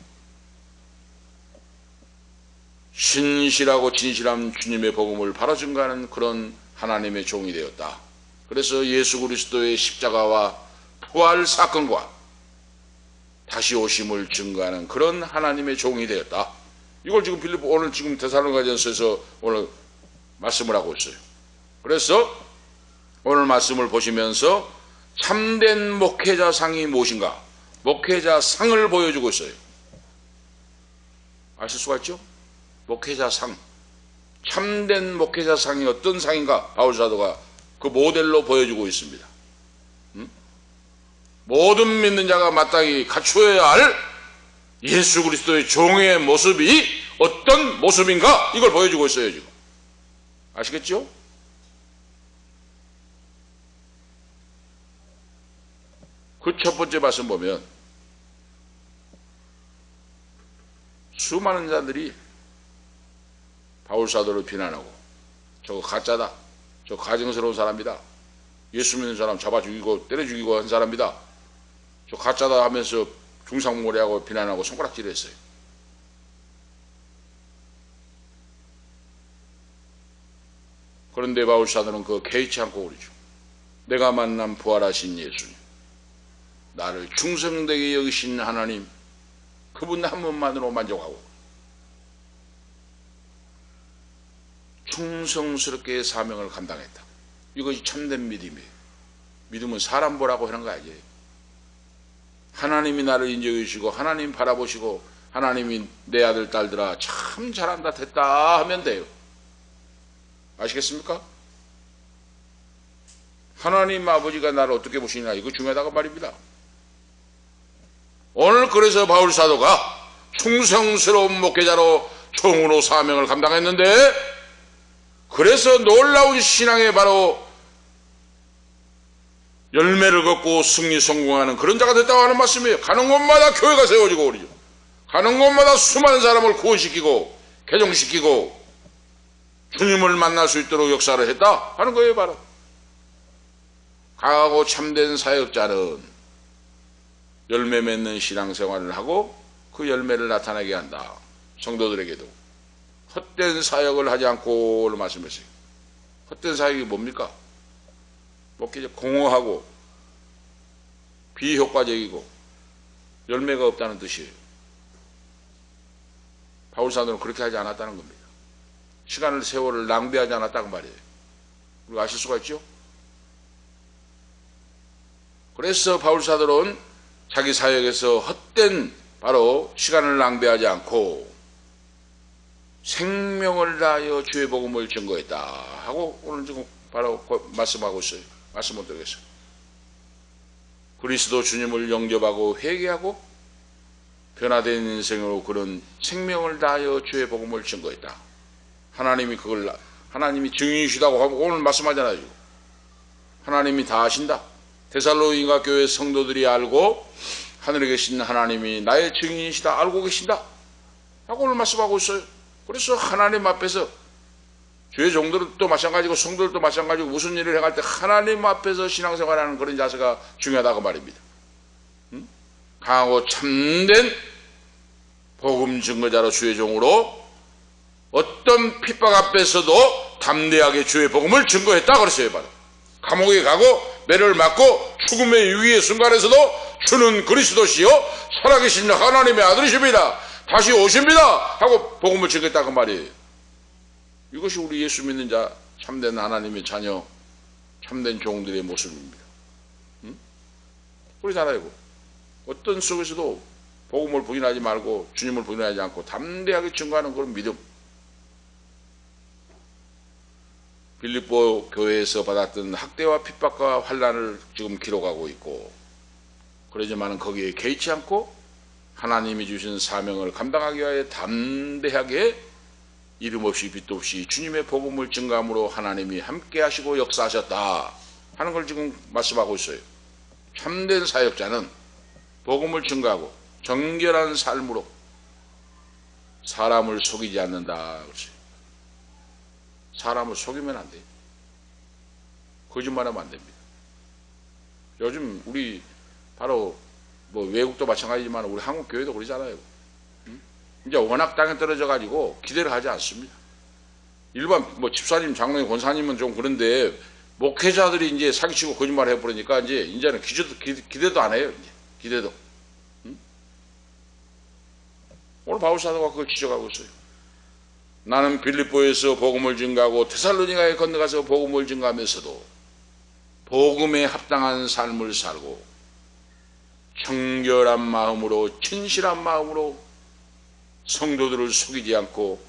신실하고 진실한 주님의 복음을 바로 증거하는 그런 하나님의 종이 되었다. 그래서 예수 그리스도의 십자가와 부활 사건과 다시 오심을 증거하는 그런 하나님의 종이 되었다. 이걸 지금 오늘 지금 데살로니가전서에서 오늘 말씀을 하고 있어요. 그래서 오늘 말씀을 보시면서 참된 목회자상이 무엇인가? 목회자상을 보여주고 있어요. 아실 수가 있죠? 목회자상. 참된 목회자상이 어떤 상인가? 바울사도가 그 모델로 보여주고 있습니다. 모든 믿는 자가 마땅히 갖추어야 할 예수 그리스도의 종의 모습이 어떤 모습인가? 이걸 보여주고 있어요. 지금 아시겠죠? 그 첫 번째 말씀 보면 수많은 자들이 바울사도를 비난하고 저거 가짜다, 저 가증스러운 사람이다, 예수 믿는 사람 잡아 죽이고 때려 죽이고 한 사람이다, 저 가짜다 하면서 중상모략하고 비난하고 손가락질을 했어요. 그런데 바울사도는 그거 개의치 않고 그러죠. 내가 만난 부활하신 예수님, 나를 충성되게 여기신 하나님, 그분 한 분만으로 만족하고 충성스럽게 사명을 감당했다. 이것이 참된 믿음이에요. 믿음은 사람 보라고 하는 거 아니에요. 하나님이 나를 인정해 주시고 하나님 바라보시고 하나님이 내 아들 딸들아 참 잘한다 됐다 하면 돼요. 아시겠습니까? 하나님 아버지가 나를 어떻게 보시냐, 이거 중요하다고 말입니다. 오늘 그래서 바울 사도가 충성스러운 목회자로 총으로 사명을 감당했는데, 그래서 놀라운 신앙에 바로 열매를 걷고 승리 성공하는 그런 자가 됐다고 하는 말씀이에요. 가는 곳마다 교회가 세워지고 그러죠. 가는 곳마다 수많은 사람을 구원시키고 개종시키고 주님을 만날 수 있도록 역사를 했다 하는 거예요. 바로 강하고 참된 사역자는 열매 맺는 신앙생활을 하고 그 열매를 나타나게 한다. 성도들에게도 헛된 사역을 하지 않고 말씀했어요. 헛된 사역이 뭡니까? 공허하고 비효과적이고 열매가 없다는 뜻이에요. 바울 사도는 그렇게 하지 않았다는 겁니다. 시간을 세월을 낭비하지 않았다고 말이에요. 우리가 아실 수가 있죠? 그래서 바울 사도는 자기 사역에서 헛된 바로 시간을 낭비하지 않고 생명을 다하여 주의 복음을 증거했다 하고 오늘 지금 바로 말씀하고 있어요. 말씀을 드리겠습니다. 그리스도 주님을 영접하고 회개하고 변화된 인생으로 그런 생명을 다하여 주의 복음을 증거했다. 하나님이 증인이시다고 하고 오늘 말씀하잖아요. 하나님이 다 아신다. 데살로니가 교회 성도들이 알고 하늘에 계신 하나님이 나의 증인이시다 알고 계신다 하고 오늘 말씀하고 있어요. 그래서 하나님 앞에서 주의 종들도 마찬가지고 성도들도 마찬가지고 무슨 일을 행할 때 하나님 앞에서 신앙생활하는 그런 자세가 중요하다고 말입니다. 강하고 참된 복음 증거자로 주의 종으로 어떤 핍박 앞에서도 담대하게 주의 복음을 증거했다 그랬어요. 바로 감옥에 가고 매를 맞고 죽음의 위기의 순간에서도 주는 그리스도시요 살아계신 하나님의 아들이십니다. 다시 오십니다 하고 복음을 증거했다 그 말이에요. 이것이 우리 예수 믿는 자 참된 하나님의 자녀 참된 종들의 모습입니다. 그러잖아요. 어떤 속에서도 복음을 부인하지 말고 주님을 부인하지 않고 담대하게 증거하는 그런 믿음. 빌립보 교회에서 받았던 학대와 핍박과 환난을 지금 기록하고 있고 그러지만 거기에 개의치 않고 하나님이 주신 사명을 감당하기 위하여 담대하게 이름 없이 빛도 없이 주님의 복음을 증거함으로 하나님이 함께 하시고 역사하셨다 하는 걸 지금 말씀하고 있어요. 참된 사역자는 복음을 증거하고 정결한 삶으로 사람을 속이지 않는다. 사람을 속이면 안 돼요. 거짓말하면 안 됩니다. 요즘 우리 바로 뭐 외국도 마찬가지지만 우리 한국 교회도 그러잖아요. 이제 워낙 땅에 떨어져 가지고 기대를 하지 않습니다. 일반 뭐 집사님, 장로님, 권사님은 좀 그런데 목회자들이 이제 사기치고 거짓말 해버리니까 이제는 기대도 안 해요. 이제 기대도. 오늘 바울 사도가 그걸 지적하고 있어요. 나는 빌립보에서 복음을 증거하고 데살로니가에 건너가서 복음을 증거하면서도 복음에 합당한 삶을 살고 청결한 마음으로 진실한 마음으로 성도들을 속이지 않고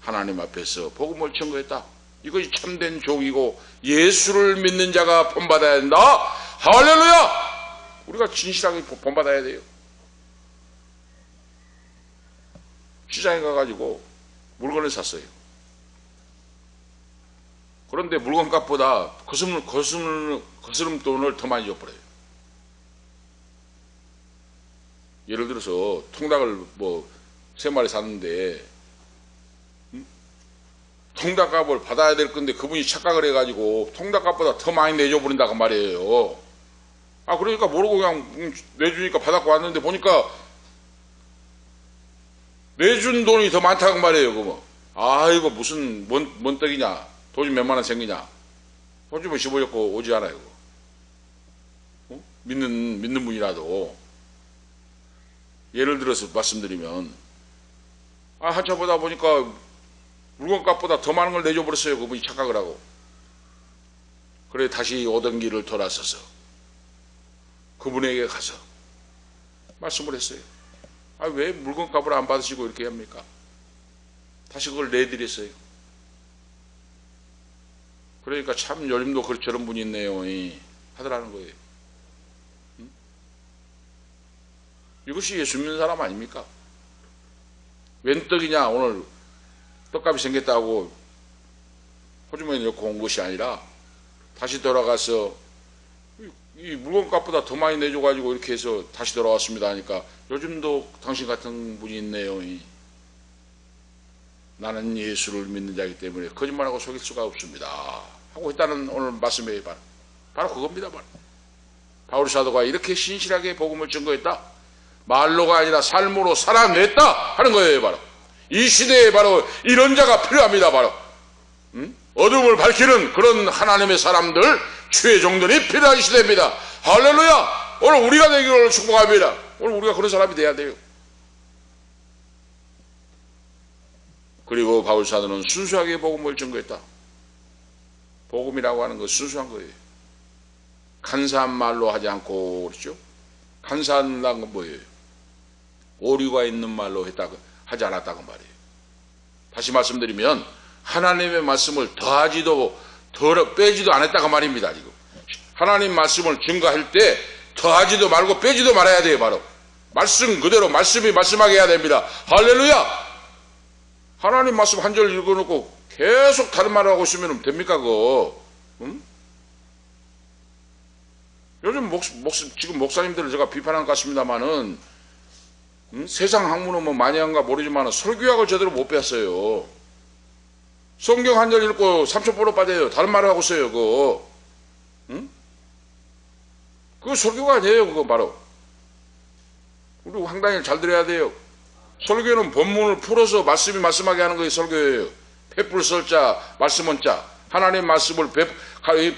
하나님 앞에서 복음을 증거했다. 이것이 참된 종이고 예수를 믿는 자가 본받아야 한다. 할렐루야! 우리가 진실하게 본받아야 돼요. 시장에 가가지고 물건을 샀어요. 그런데 물건값보다 거스름 돈을 더 많이 줘버려요. 예를 들어서 통닭을 뭐 3마리 샀는데 통닭값을 받아야 될 건데 그분이 착각을 해가지고 통닭값보다 더 많이 내줘버린다고 말이에요. 그러니까 모르고 그냥 내주니까 받았고 왔는데 보니까 내준 돈이 더 많다고 말이에요. 그거. 이거 무슨 뭔 떡이냐. 돈이 몇만 원 생기냐. 돈 주면 15줬고 오지 않아요. 그거. 믿는 분이라도 예를 들어서 말씀드리면 한참 보다 보니까 물건값보다 더 많은 걸 내줘버렸어요. 그분이 착각을 하고. 그래 다시 오던 길을 돌아서서 그분에게 가서 말씀을 했어요. 왜 물건값을 안 받으시고 이렇게 합니까? 다시 그걸 내드렸어요. 그러니까 참 요즘도 저런 분이 있네요 하더라는 거예요. 이것이 예수 믿는 사람 아닙니까? 웬 떡이냐 오늘 떡값이 생겼다고 호주머니에 넣고 온 것이 아니라 다시 돌아가서 이 물건값보다 더 많이 내줘가지고 이렇게 해서 다시 돌아왔습니다 하니까 요즘도 당신 같은 분이 있네요. 나는 예수를 믿는 자이기 때문에 거짓말하고 속일 수가 없습니다 하고 있다는 오늘 말씀에 바로 그겁니다. 바울 사도가 이렇게 신실하게 복음을 증거했다. 말로가 아니라 삶으로 살아냈다 하는 거예요. 바로 이 시대에 바로 이런 자가 필요합니다. 바로 어둠을 밝히는 그런 하나님의 사람들, 주의 종들이 필요한 시대입니다. 할렐루야. 오늘 우리가 되기를 축복합니다. 오늘 우리가 그런 사람이 돼야 돼요. 그리고 바울 사도는 순수하게 복음을 증거했다. 복음이라고 하는 건 순수한 거예요. 간사한 말로 하지 않고, 그렇죠? 간사한 건 뭐예요? 오류가 있는 말로 하지 않았다고 말이에요. 다시 말씀드리면 하나님의 말씀을 더하지도 빼지도 않았다고 말입니다. 지금 하나님 말씀을 증거할 때 더하지도 말고 빼지도 말아야 돼요. 바로 말씀 그대로 말씀이 말씀하게 해야 됩니다. 할렐루야. 하나님 말씀 한 절 읽어놓고 계속 다른 말을 하고 있으면 됩니까 그거? 요즘 지금 목사님들을 제가 비판한 것 같습니다만은 세상 학문은 뭐 많이 한가 모르지만 설교학을 제대로 못 배웠어요. 성경 한 절 읽고 삼천포로 빠져요. 다른 말을 하고 있어요. 그거 그거 설교가 아니에요. 그거 바로 우리 상당히 잘 들어야 돼요. 설교는 본문을 풀어서 말씀이 말씀하게 하는 거예요. 설교예요. 횃불설자 말씀원자 하나님 말씀을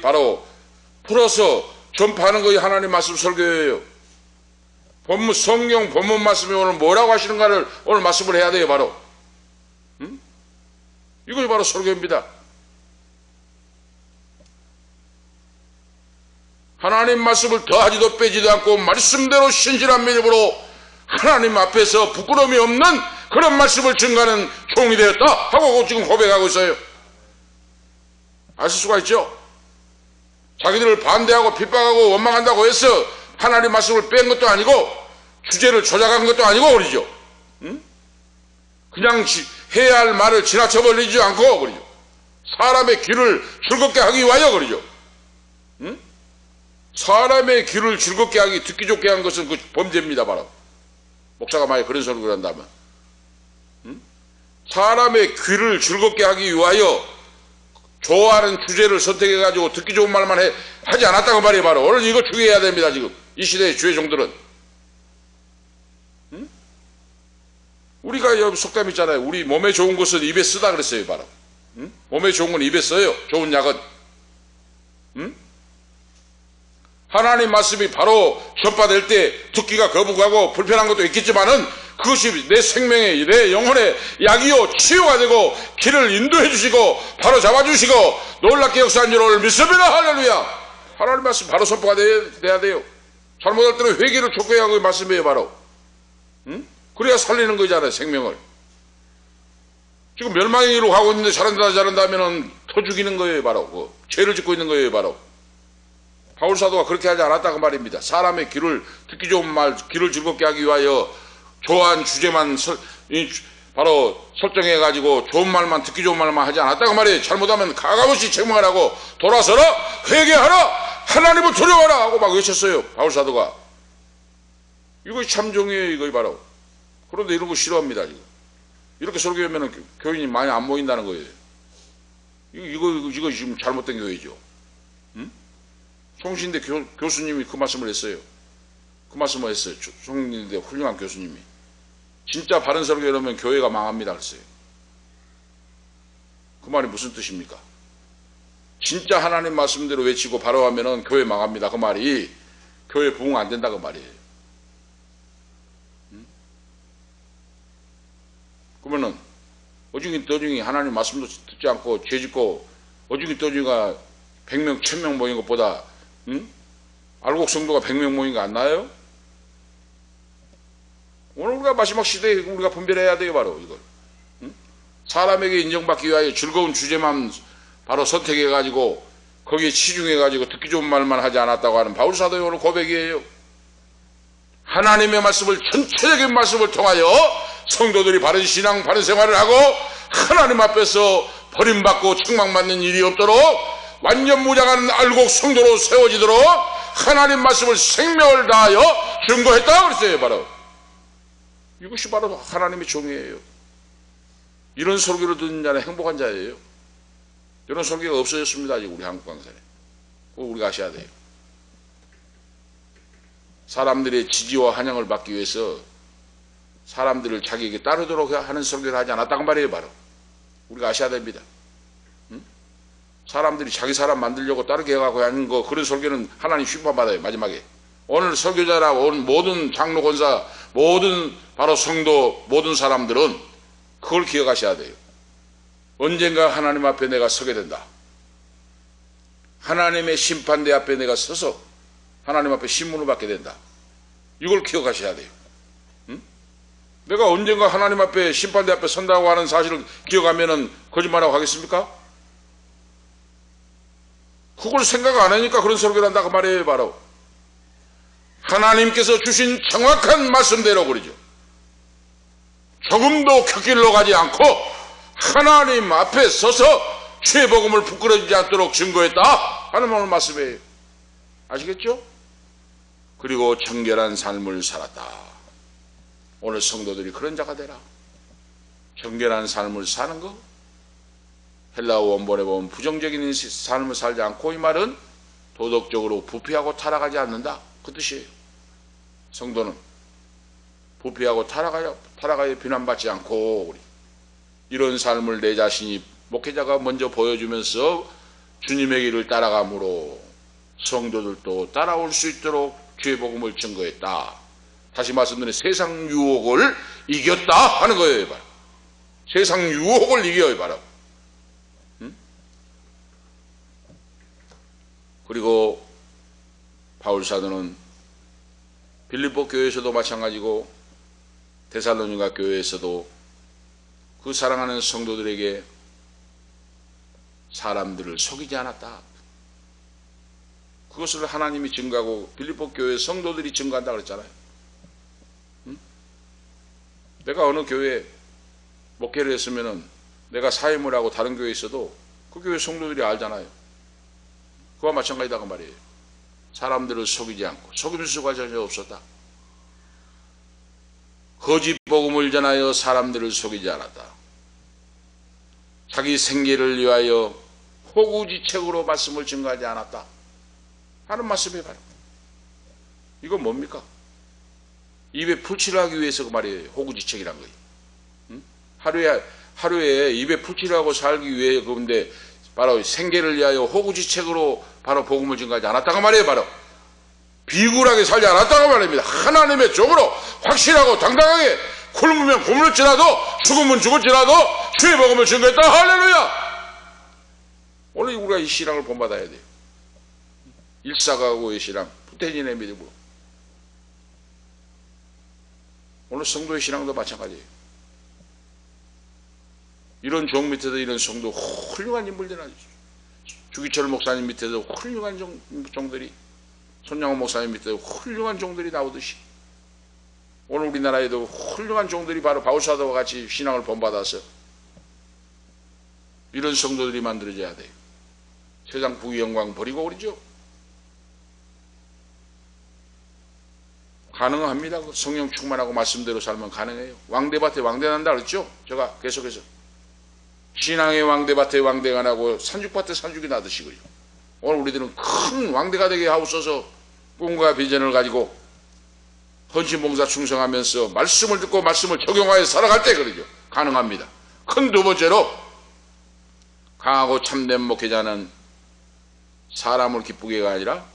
바로 풀어서 전파하는 거예요. 하나님 말씀 설교예요. 본문 성경 본문 말씀이 오늘 뭐라고 하시는가를 오늘 말씀을 해야 돼요. 바로 이것이 바로 설교입니다. 하나님 말씀을 더하지도 빼지도 않고 말씀대로 신실한 믿음으로 하나님 앞에서 부끄러움이 없는 그런 말씀을 증거하는 종이 되었다 하고 지금 고백하고 있어요. 아실 수가 있죠? 자기들을 반대하고 핍박하고 원망한다고 해서 하나님 말씀을 뺀 것도 아니고 주제를 조작한 것도 아니고 그러죠. 그냥 해야 할 말을 지나쳐 버리지 않고 그러죠. 사람의 귀를 즐겁게 하기 위하여 그러죠. 사람의 귀를 즐겁게 하기 듣기 좋게 한 것은 그 범죄입니다. 바로 목사가 만약 그런 소리를 한다면 사람의 귀를 즐겁게 하기 위하여 좋아하는 주제를 선택해 가지고 듣기 좋은 말만 하지 않았다고 말이에요. 바로 오늘 이거 주의해야 됩니다. 지금 이 시대의 주의 종들은 우리가 여기 속담 있잖아요. 우리 몸에 좋은 것은 입에 쓰다 그랬어요. 바로 몸에 좋은 건 입에 써요. 좋은 약은 하나님 말씀이 바로 전파될 때 듣기가 거북하고 불편한 것도 있겠지만은 그것이 내 생명에 내 영혼에 약이요 치유가 되고 길을 인도해 주시고 바로 잡아주시고 놀랍게 역사한 줄 오늘 믿습니다. 할렐루야. 하나님 말씀 바로 선포가 돼야 돼요. 잘못할 때는 회개를 촉구해야 하고 말씀이에요. 바로 그래야 살리는 거잖아요. 생명을. 지금 멸망의 길로 가고 있는데 잘한다 하면은 더 죽이는 거예요. 바로 죄를 짓고 있는 거예요. 바로 바울 사도가 그렇게 하지 않았다고 말입니다. 사람의 귀를 듣기 좋은 말, 귀를 즐겁게 하기 위하여 좋아한 주제만 바로 설정해가지고 좋은 말만 듣기 좋은 말만 하지 않았다고 말이에요. 잘못하면 가감없이 책망을 하고 돌아서라 회개하라 하나님을 두려워하라 하고 막 외쳤어요. 바울 사도가. 이거 참종이에요. 이거 바로. 그런데 이런 거 싫어합니다. 이렇게 설교하면 교인이 많이 안 모인다는 거예요. 이거 지금 잘못된 교회죠. 송신대 교수님이 그 말씀을 했어요. 그 말씀을 했어요. 송신대 훌륭한 교수님이. 진짜 바른 설교 이러면 교회가 망합니다. 그랬어요. 그 말이 무슨 뜻입니까? 진짜 하나님 말씀대로 외치고 바로 하면은 교회 망합니다. 그 말이 교회 부흥 안 된다 그 말이에요. 그러면은 어중이 떠중이 하나님 말씀도 듣지 않고 죄짓고 어중이 떠중이가 100명 1000명 모인 것보다 알곡 성도가 100명 모인 거 안 나요? 오늘 우리가 마지막 시대에 우리가 분별해야 돼요. 바로 이걸 사람에게 인정받기 위하여 즐거운 주제만 바로 선택해가지고 거기에 치중해가지고 듣기 좋은 말만 하지 않았다고 하는 바울 사도의 오늘 고백이에요. 하나님의 말씀을 전체적인 말씀을 통하여 성도들이 바른 신앙 바른 생활을 하고 하나님 앞에서 버림받고 책망받는 일이 없도록 완전 무장한 알곡 성도로 세워지도록 하나님 말씀을 생명을 다하여 증거했다 그랬어요. 바로 이것이 바로 하나님의 종이에요. 이런 설교를 듣는 자는 행복한 자예요. 이런 설교가 없어졌습니다. 아직 우리 한국 강산에 우리가 아셔야 돼요. 사람들의 지지와 환영을 받기 위해서 사람들을 자기에게 따르도록 하는 설교를 하지 않았다고 말이에요. 바로 우리가 아셔야 됩니다. 사람들이 자기 사람 만들려고 따르게 해가고 하는 거, 그런 설교는 하나님 심판받아요. 마지막에 오늘 설교자라 오늘 모든 장로 권사 모든 바로 성도 모든 사람들은 그걸 기억하셔야 돼요. 언젠가 하나님 앞에 내가 서게 된다. 하나님의 심판대 앞에 내가 서서 하나님 앞에 신문을 받게 된다. 이걸 기억하셔야 돼요. 내가 언젠가 하나님 앞에 심판대 앞에 선다고 하는 사실을 기억하면은 거짓말하고 하겠습니까? 그걸 생각 안 하니까 그런 설교를 한다고 말이에요. 바로 하나님께서 주신 정확한 말씀대로 그러죠. 조금도 곁길로 가지 않고 하나님 앞에 서서 주의 복음을 부끄러지지 않도록 증거했다 하는 오늘 말씀이에요. 아시겠죠? 그리고 정결한 삶을 살았다. 오늘 성도들이 그런 자가 되라. 정결한 삶을 사는 거, 헬라어 원본에 보면 부정적인 삶을 살지 않고, 이 말은 도덕적으로 부패하고 타락하지 않는다 그 뜻이에요. 성도는 부패하고 타락하여 비난받지 않고 이런 삶을 내 자신이 목회자가 먼저 보여주면서 주님의 길을 따라감으로 성도들도 따라올 수 있도록 주의 복음을 증거했다. 다시 말씀드리면 세상 유혹을 이겼다 하는 거예요. 바로 세상 유혹을 이겨요. 바로 그리고 바울 사도는 빌립보 교회에서도 마찬가지고 데살로니가 교회에서도 그 사랑하는 성도들에게 사람들을 속이지 않았다. 그것을 하나님이 증거하고 빌립보 교회 성도들이 증거한다 그랬잖아요. 내가 어느 교회에 목회를 했으면은 내가 사임을 하고 다른 교회에 있어도 그 교회 성도들이 알잖아요. 그와 마찬가지다 그 말이에요. 사람들을 속이지 않고 속임수가 전혀 없었다. 거짓 복음을 전하여 사람들을 속이지 않았다. 자기 생계를 위하여 호구지책으로 말씀을 증거하지 않았다 하는 말씀이 바로 이건 뭡니까? 입에 풀칠을 하기 위해서 그 말이에요. 호구지책이란 거예요. 하루에 입에 풀칠을 하고 살기 위해 그런데 바로 생계를 위하여 호구지책으로 바로 복음을 증거하지 않았다고 말이에요. 바로 비굴하게 살지 않았다고 말입니다. 하나님의 종으로 확실하고 당당하게 굶으면 굶을지라도 죽으면 죽을지라도 주의 복음을 증거했다. 할렐루야. 오늘 우리가 이 신앙을 본받아야 돼요. 일사가고의 신앙, 부태진의 믿음으로. 오늘 성도의 신앙도 마찬가지예요. 이런 종 밑에도 이런 성도 훌륭한 인물들 아니죠. 주기철 목사님 밑에도 훌륭한 종들이, 손양호 목사님 밑에도 훌륭한 종들이 나오듯이 오늘 우리나라에도 훌륭한 종들이 바로 바울사도와 같이 신앙을 본받아서 이런 성도들이 만들어져야 돼요. 세상 부귀 영광 버리고 그러죠. 가능합니다. 성령 충만하고 말씀대로 살면 가능해요. 왕대밭에 왕대난다 그랬죠. 제가 계속해서 신앙의 왕대밭에 왕대가 나고 산죽밭에 산죽이 나듯이 그래요. 오늘 우리들은 큰 왕대가 되게 하옵소서. 꿈과 비전을 가지고 헌신봉사 충성하면서 말씀을 듣고 말씀을 적용하여 살아갈 때 그러죠. 가능합니다. 큰 두 번째로 강하고 참된 목회자는 사람을 기쁘게 가 아니라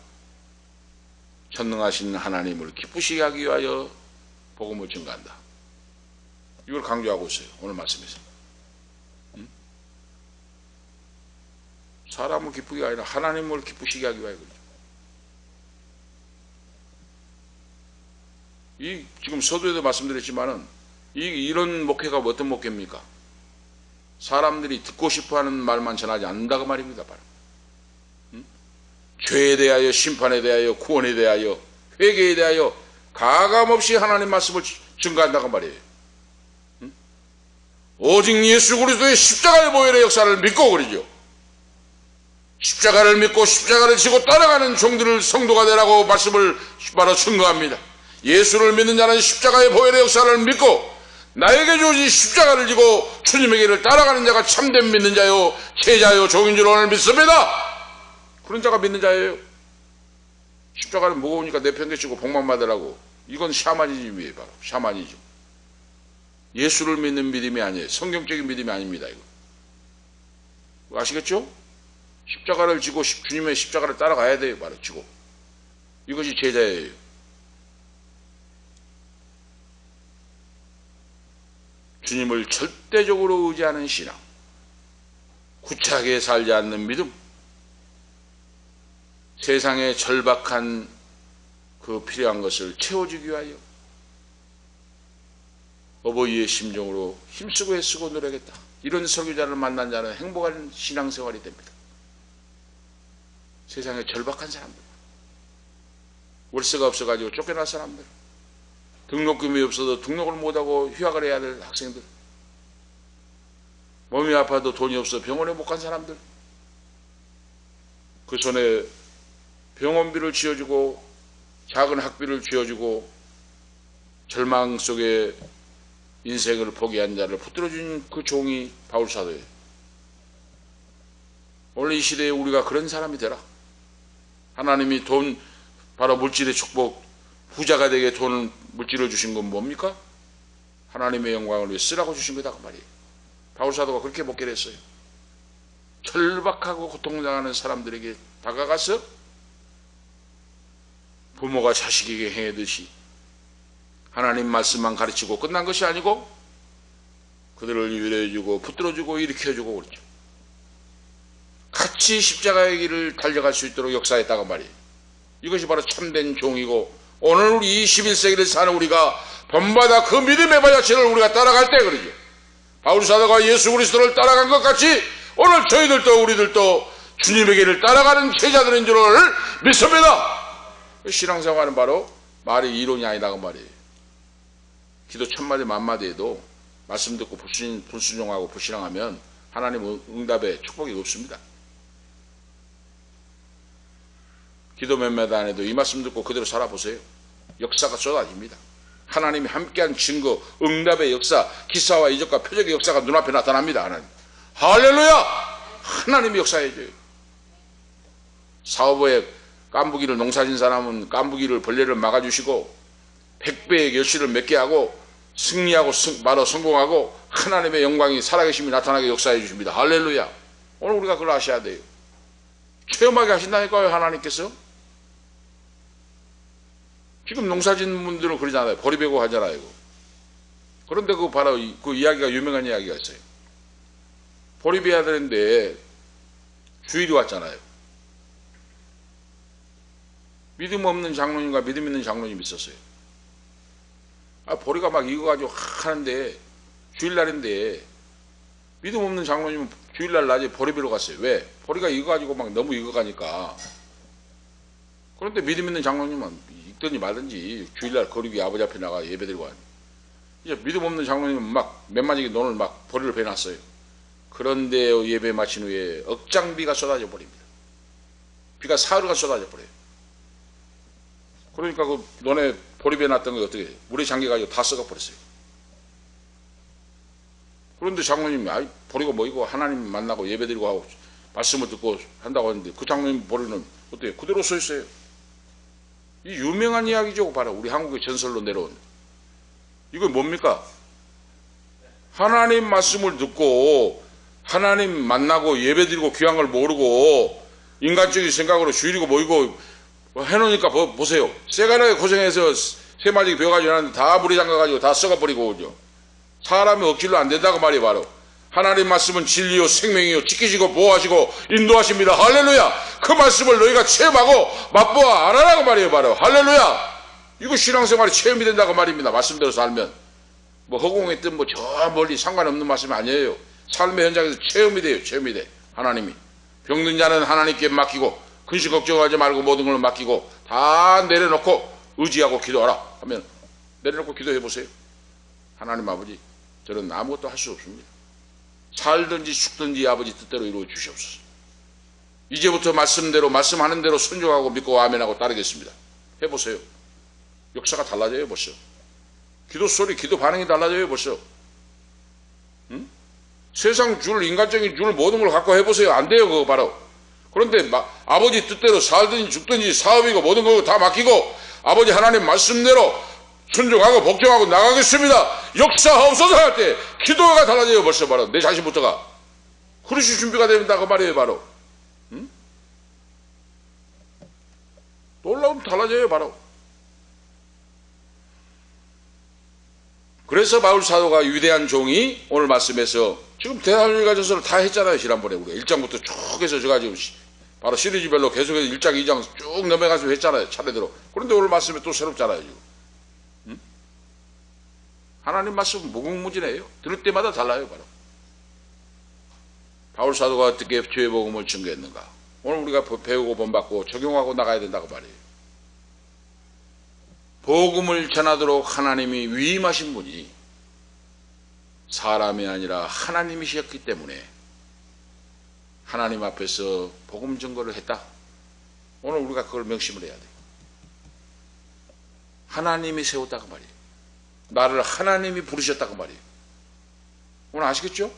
전능하신 하나님을 기쁘시게 하기 위하여 복음을 증거한다. 이걸 강조하고 있어요. 오늘 말씀에서. 사람을 기쁘게 아니라 하나님을 기쁘시게 하기 위하여 그러죠. 이 지금 서두에도 말씀드렸지만은 이런 목회가 어떤 목회입니까? 사람들이 듣고 싶어하는 말만 전하지 않는다고 말입니다. 바로 죄에 대하여, 심판에 대하여, 구원에 대하여, 회개에 대하여 가감없이 하나님 말씀을 증거한다고 말이에요. 오직 예수 그리스도의 십자가의 보혈의 역사를 믿고 그러죠. 십자가를 믿고 십자가를 지고 따라가는 종들을 성도가 되라고 말씀을 바로 증거합니다. 예수를 믿는 자는 십자가의 보혈의 역사를 믿고 나에게 주어진 십자가를 지고 주님의 길을 따라가는 자가 참된 믿는 자요 제자요 종인 줄 오늘 믿습니다. 그런 자가 믿는 자예요. 십자가는 무거우니까 내팽개치고 복만 받으라고. 이건 샤머니즘이에요. 바로 샤머니즘. 예수를 믿는 믿음이 아니에요. 성경적인 믿음이 아닙니다. 이거 아시겠죠? 십자가를 지고 주님의 십자가를 따라가야 돼요. 바로 지고. 이것이 제자예요. 주님을 절대적으로 의지하는 신앙, 구차하게 살지 않는 믿음, 세상의 절박한 그 필요한 것을 채워주기 위하여 어버이의 심정으로 힘쓰고 애쓰고 노력했다. 이런 설교자를 만난 자는 행복한 신앙생활이 됩니다. 세상에 절박한 사람들, 월세가 없어가지고 쫓겨난 사람들, 등록금이 없어도 등록을 못하고 휴학을 해야 될 학생들, 몸이 아파도 돈이 없어 병원에 못 간 사람들, 그 손에 병원비를 쥐어주고 작은 학비를 쥐어주고 절망 속에 인생을 포기한 자를 붙들어준 그 종이 바울사도예요. 오늘 이 시대에 우리가 그런 사람이 되라. 하나님이 돈, 바로 물질의 축복, 부자가 되게 돈을 물질을 주신 건 뭡니까? 하나님의 영광을 위해 쓰라고 주신 거다 그 말이에요. 바울사도가 그렇게 목회를 했어요. 절박하고 고통당하는 사람들에게 다가가서 부모가 자식에게 행하듯이 하나님 말씀만 가르치고 끝난 것이 아니고 그들을 위로해주고 붙들어주고 일으켜주고 그렇죠. 같이 십자가의 길을 달려갈 수 있도록 역사했다고 말이에요. 이것이 바로 참된 종이고, 오늘 우리 21세기를 사는 우리가 본받아 그 믿음의 발자취를 우리가 따라갈 때 그러죠. 바울사도가 예수 그리스도를 따라간 것 같이 오늘 저희들도 우리들도 주님의 길을 따라가는 제자들인 줄을 믿습니다. 신앙생활은 바로 말이 이론이 아니다 그 말이에요. 기도 천마디 만마디 해도 말씀 듣고 불순종하고 불신앙하면 하나님 응답에 축복이 없습니다. 기도 몇 마디 안 해도 이 말씀 듣고 그대로 살아보세요. 역사가 쏟아집니다. 하나님이 함께한 증거, 응답의 역사, 기사와 이적과 표적의 역사가 눈앞에 나타납니다. 하나님. 할렐루야! 하나님이 역사해줘요. 사업에 깐부기를 농사진 사람은 깐부기를 벌레를 막아주시고 100배의 결실을 맺게 하고 승리하고 바로 성공하고 하나님의 영광이 살아계심이 나타나게 역사해 주십니다. 할렐루야. 오늘 우리가 그걸 아셔야 돼요. 체험하게 하신다니까요. 하나님께서. 지금 농사짓는 분들은 그러잖아요. 보리배고 하잖아요. 그런데 그 바로 그 이야기가 유명한 이야기가 있어요. 보리배야 되는데 주일이 왔잖아요. 믿음 없는 장로님과 믿음 있는 장로님이 있었어요. 보리가 막 익어가지고 하는데 주일날인데 믿음 없는 장로님은 주일날 낮에 보리배로 갔어요. 왜? 보리가 익어가지고 막 너무 익어가니까. 그런데 믿음 있는 장로님은 익든지 말든지 주일날 거리기 아버지 앞에 나가 예배드리고 하니. 이제 믿음 없는 장로님은 막 몇마지기 논을 막 보리를 베놨어요. 그런데 예배 마친 후에 억장비가 쏟아져 버립니다. 비가 사흘간 쏟아져 버려요. 그러니까 그 논에 보리배 놨던 게 어떻게 물에 잠겨가지고 다 썩어버렸어요. 그런데 장로님이 보리가 뭐이고 하나님 만나고 예배드리고 하고 말씀을 듣고 한다고 하는데 그 장로님 보리는 어때요? 그대로 서 있어요. 이 유명한 이야기죠. 바로 우리 한국의 전설로 내려온. 이건 뭡니까? 하나님 말씀을 듣고 하나님 만나고 예배드리고 귀한 걸 모르고 인간적인 생각으로 주일이고 뭐이고 해놓으니까 보세요. 쇠가락에 고생해서 쇠마지기 배워가지고 하는데 다 물에 잠가가지고 다 썩어버리고 오죠. 사람이 억지로 안 된다고 말이에요. 바로 하나님 말씀은 진리요 생명이요 지키시고 보호하시고 인도하십니다. 할렐루야. 그 말씀을 너희가 체험하고 맛보아 알아라고 말이에요. 바로 할렐루야. 이거 신앙생활이 체험이 된다고 말입니다. 말씀대로 살면 뭐 허공했든 뭐 저 멀리 상관없는 말씀이 아니에요. 삶의 현장에서 체험이 돼요. 체험이 돼. 하나님이 병든 자는 하나님께 맡기고 근심 걱정하지 말고 모든 걸 맡기고 다 내려놓고 의지하고 기도하라 하면 내려놓고 기도해 보세요. 하나님 아버지 저는 아무것도 할 수 없습니다. 살든지 죽든지 아버지 뜻대로 이루어 주시옵소서. 이제부터 말씀대로 말씀하는 대로 순종하고 믿고 아멘하고 따르겠습니다. 해보세요. 역사가 달라져요 벌써. 기도 소리 기도 반응이 달라져요 벌써. 응? 세상 줄 인간적인 줄 모든 걸 갖고 해보세요. 안 돼요 그거 바로. 그런데 아버지 뜻대로 살든지 죽든지 사업이고 모든 거 다 맡기고 아버지 하나님 말씀대로 순종하고 복종하고 나가겠습니다. 역사하옵소서 할 때 기도가 달라져요. 벌써 바로 내 자신부터가. 그릇이 준비가 된다고 말이에요. 바로. 응? 놀라우면 달라져요. 바로. 그래서 바울 사도가 위대한 종이 오늘 말씀에서 지금 데살로니가전서를 다 했잖아요. 지난번에 우리가 1장부터 쭉 해서 제가 지금 바로 시리즈별로 계속해서 1장, 2장 쭉 넘어가서 했잖아요. 차례대로. 그런데 오늘 말씀에 또 새롭잖아요. 지금. 응? 하나님 말씀은 무궁무진해요. 들을 때마다 달라요. 바로. 바울 사도가 어떻게 주의 복음을 증거했는가. 오늘 우리가 배우고 본받고 적용하고 나가야 된다고 말이에요. 복음을 전하도록 하나님이 위임하신 분이 사람이 아니라 하나님이셨기 때문에 하나님 앞에서 복음 증거를 했다. 오늘 우리가 그걸 명심을 해야 돼요. 하나님이 세웠다고 말이에요. 나를 하나님이 부르셨다고 말이에요. 오늘 아시겠죠?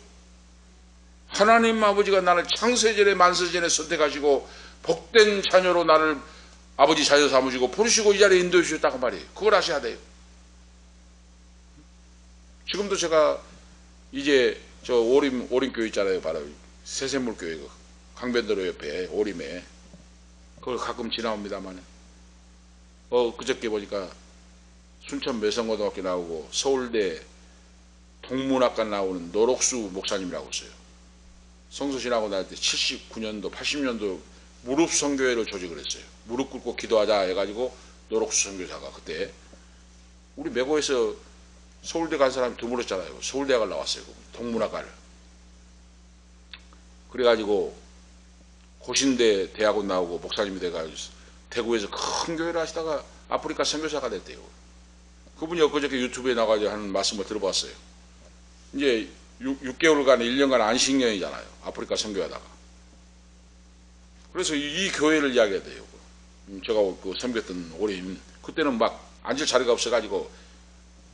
하나님 아버지가 나를 창세전에 만세전에 선택하시고 복된 자녀로 나를 아버지 자녀 삼으시고 부르시고 이 자리에 인도해 주셨다고 말이에요. 그걸 아셔야 돼요. 지금도 제가 이제 저 오림교회 있잖아요. 바로 새샘물교회 강변도로 옆에 오림에 그걸 가끔 지나옵니다만 그저께 보니까 순천 매성고등학교 나오고 서울대 동문학과 나오는 노록수 목사님이라고 있어요. 성서신하고 나올 때 79년도 80년도 무릎 선교회를 조직을 했어요. 무릎 꿇고 기도하자 해가지고 노록수 선교사가 그때 우리 매고에서 서울대 간 사람이 드물었잖아요. 서울대학을 나왔어요. 동문학과를. 그래가지고 고신대 대학원 나오고 목사님이 돼가지고 대구에서 큰 교회를 하시다가 아프리카 선교사가 됐대요. 그분이 엊그저께 유튜브에 나가서 하는 말씀을 들어봤어요. 이제 6개월간 1년간 안식년이잖아요. 아프리카 선교하다가. 그래서 이 교회를 이야기해야 돼요. 제가 그 섬겼던 오림 그때는 막 앉을 자리가 없어가지고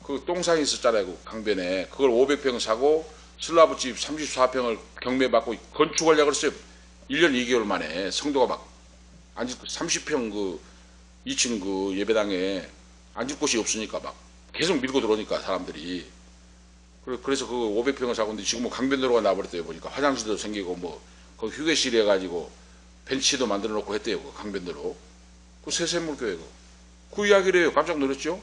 그 똥상이 있었잖아요. 그 강변에 그걸 500평 사고 슬라브집 34평을 경매받고 건축하려고 그랬어요. 1년 2개월 만에 성도가 막 앉을 30평 그 2층 그 예배당에 앉을 곳이 없으니까 막 계속 밀고 들어오니까 사람들이 그래서 그 500평을 사고 있는데 지금은 강변도로가 나버렸대요. 보니까 화장실도 생기고 뭐 그 휴게실 해가지고 벤치도 만들어 놓고 했대요. 그 강변도로 그 새샘물교회고 그 이야기를 해요. 깜짝 놀랐죠.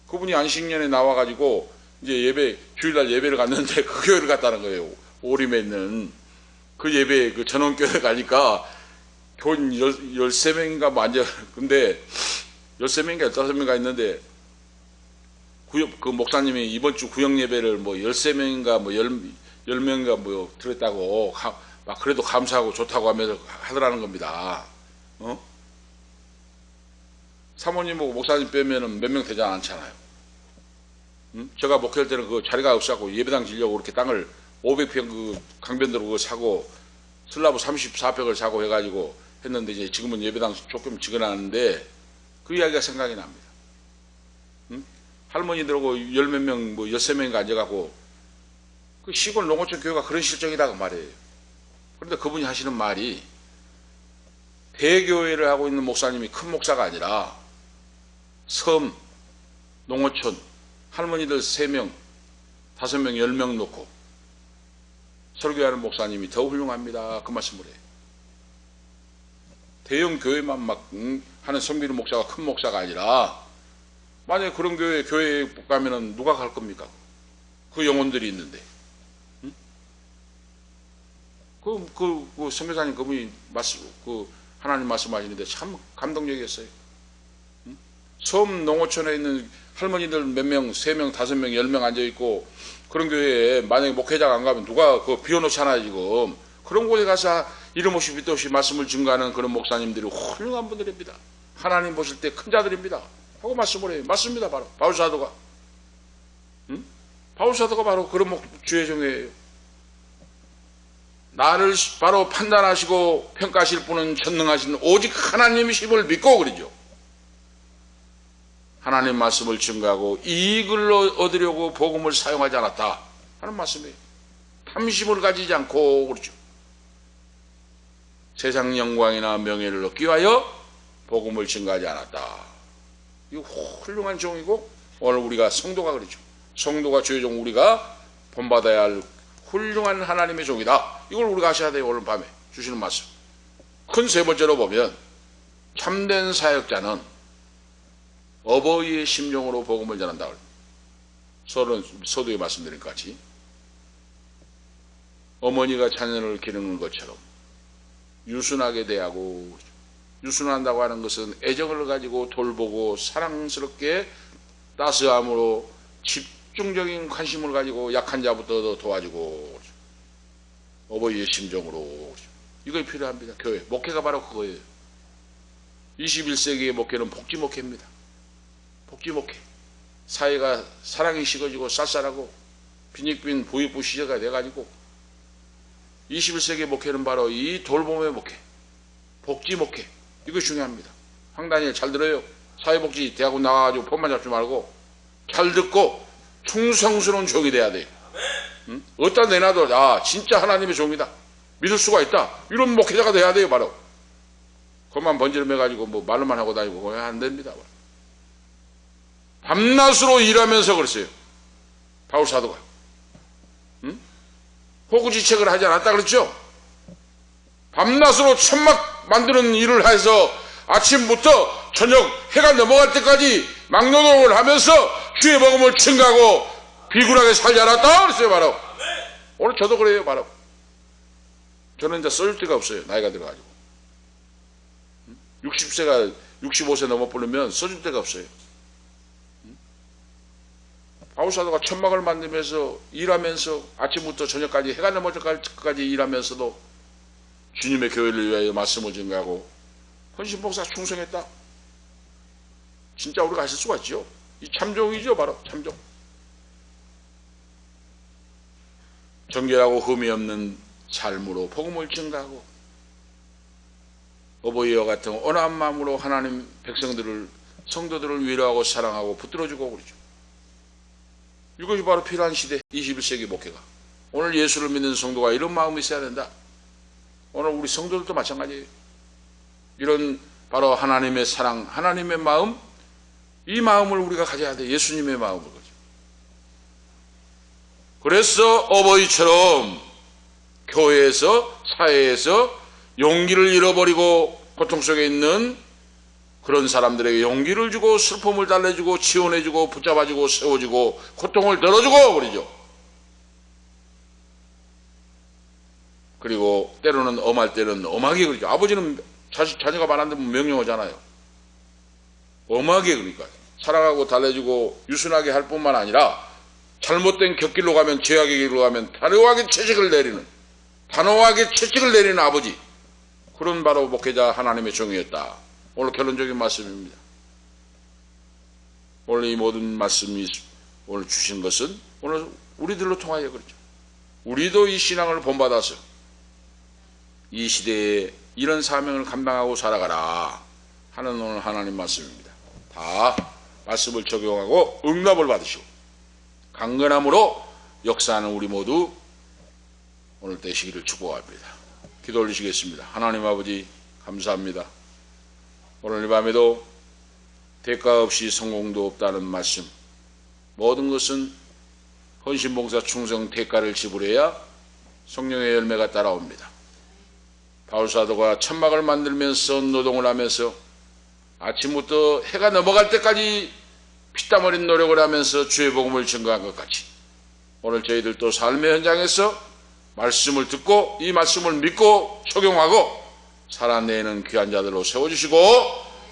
그분이 안식년에 나와가지고 이제 예배 주일날 예배를 갔는데 그 교회를 갔다는 거예요. 오림에 있는 그 예배 그 전원교회 가니까 교인 13명인가 뭐 앉아 근데 13명인가 15명인가 있는데 그 목사님이 이번 주 구역 예배를 뭐 13명인가 뭐 10명인가 뭐 들었다고 막 그래도 감사하고 좋다고 하면서 하더라는 겁니다. 사모님하고 목사님 빼면은 몇 명 되지 않잖아요. 제가 목회할 때는 그 자리가 없어갖고 예배당 지려고 그렇게 땅을 500평 그 강변도로 그거 사고 슬라브 34평을 사고 해가지고 했는데 이제 지금은 예배당 조금 지어놨는데 그 이야기가 생각이 납니다. 할머니들하고 10몇 명, 뭐 13명인가 앉아갖고 그 시골 농어촌 교회가 그런 실정이다 그 말이에요. 그런데 그분이 하시는 말이 대교회를 하고 있는 목사님이 큰 목사가 아니라 섬, 농어촌, 할머니들 3명, 5명, 10명 놓고 설교하는 목사님이 더 훌륭합니다. 그 말씀을 해요. 대형 교회만 막 하는 섬기는 목사가 큰 목사가 아니라 만약에 그런 교회에 가면은 누가 갈 겁니까? 그 영혼들이 있는데. 그 선교사님 그분이 하나님 말씀하시는데 참 감동적이었어요. 섬 농어촌에 있는 할머니들 몇 명, 3명, 5명, 10명 앉아있고 그런 교회에 만약에 목회자가 안 가면 누가 그거 비워놓잖아요 지금. 그런 곳에 가서 이름 없이 빛 없이 말씀을 증거하는 그런 목사님들이 훌륭한 분들입니다. 하나님 보실 때 큰 자들입니다. 하고 말씀을 해요. 맞습니다. 바로 바울사도가. 바울사도가 바로 그런 주의 종이에요. 나를 바로 판단하시고 평가하실 분은 전능하신 오직 하나님이심을 믿고 그러죠. 하나님 말씀을 증거하고 이익을 얻으려고 복음을 사용하지 않았다 하는 말씀이에요. 탐심을 가지지 않고 그러죠. 세상 영광이나 명예를 얻기 위하여 복음을 증거하지 않았다. 이거 훌륭한 종이고, 오늘 우리가 성도가 그러죠. 성도가 주의 종, 우리가 본받아야 할 훌륭한 하나님의 종이다. 이걸 우리가 하셔야 돼요. 오늘 밤에 주시는 말씀. 큰 세 번째로 보면, 참된 사역자는 어버이의 심령으로 복음을 전한다. 서두에 말씀드린 것 같이 어머니가 자녀를 기르는 것처럼 유순하게 대하고, 유순한다고 하는 것은 애정을 가지고 돌보고 사랑스럽게 따스함으로 집중적인 관심을 가지고 약한 자부터 도와주고, 어버이의 심정으로. 이거 필요합니다. 교회 목회가 바로 그거예요. 21세기의 목회는 복지 목회입니다. 복지 목회. 사회가 사랑이 식어지고 쌀쌀하고 빈익빈 부익부 시대가 돼가지고 21세기 목회는 바로 이 돌봄의 목회, 복지 목회. 이거 중요합니다. 황단일 잘 들어요. 사회복지 대학원 나와가지고 폰만 잡지 말고 잘 듣고 충성스러운 종이 돼야 돼요. 응? 어디다 내놔도 진짜 하나님의 종이다, 믿을 수가 있다, 이런 목회자가 돼야 돼요. 바로 그것만 번지름해가지고 뭐 말로만 하고 다니고 그거 안 됩니다. 밤낮으로 일하면서 그랬어요. 바울 사도가. 응? 호구지책을 하지 않았다 그랬죠. 밤낮으로 천막 만드는 일을 해서 아침부터 저녁 해가 넘어갈 때까지 막노동을 하면서 주의 복음을 증거하고 비굴하게 살지 않았다 그랬어요. 바로 오늘 저도 그래요. 바로 저는 이제 써줄 데가 없어요. 나이가 들어가지고 60세가 65세 넘어 버리면 써줄 데가 없어요. 바울사도가 천막을 만들면서 일하면서 아침부터 저녁까지 해가 넘어질 때까지 일하면서도 주님의 교회를 위하여 말씀을 증거하고 헌신봉사 충성했다. 진짜 우리가 하실 수가 있죠. 이 참종이죠. 바로 참종. 정결하고 흠이 없는 삶으로 복음을 증거하고 어버이와 같은 온화한 마음으로 하나님 백성들을, 성도들을 위로하고 사랑하고 붙들어주고 그러죠. 이것이 바로 필요한 시대, 21세기 목회가. 오늘 예수를 믿는 성도가 이런 마음이 있어야 된다. 오늘 우리 성도들도 마찬가지예요. 이런 바로 하나님의 사랑, 하나님의 마음, 이 마음을 우리가 가져야 돼. 예수님의 마음을 가져. 그래서 어버이처럼 교회에서, 사회에서 용기를 잃어버리고 고통 속에 있는 그런 사람들에게 용기를 주고 슬픔을 달래주고 지원해주고 붙잡아주고 세워주고 고통을 덜어주고 그러죠. 그리고 때로는 엄할 때는 엄하게 그러죠. 아버지는 자녀가 말한다면 명령하잖아요. 엄하게 그러니까 사랑하고 달래주고 유순하게 할 뿐만 아니라 잘못된 곁길로 가면, 죄악의 길로 가면 단호하게 채찍을 내리는 아버지, 그런 바로 목회자 하나님의 종이었다. 오늘 결론적인 말씀입니다. 오늘 이 모든 말씀이 오늘 주신 것은 오늘 우리들로 통하여 그렇죠. 우리도 이 신앙을 본받아서 이 시대에 이런 사명을 감당하고 살아가라 하는 오늘 하나님 말씀입니다. 다 말씀을 적용하고 응답을 받으시고 강건함으로 역사하는 우리 모두 오늘 되시기를 축복합니다. 기도 올리시겠습니다. 하나님 아버지 감사합니다. 오늘 이 밤에도 대가 없이 성공도 없다는 말씀, 모든 것은 헌신봉사 충성 대가를 지불해야 성령의 열매가 따라옵니다. 바울사도가 천막을 만들면서 노동을 하면서 아침부터 해가 넘어갈 때까지 피땀 흘린 노력을 하면서 주의 복음을 증거한 것 같이 오늘 저희들도 삶의 현장에서 말씀을 듣고 이 말씀을 믿고 적용하고 살아내는 귀한 자들로 세워주시고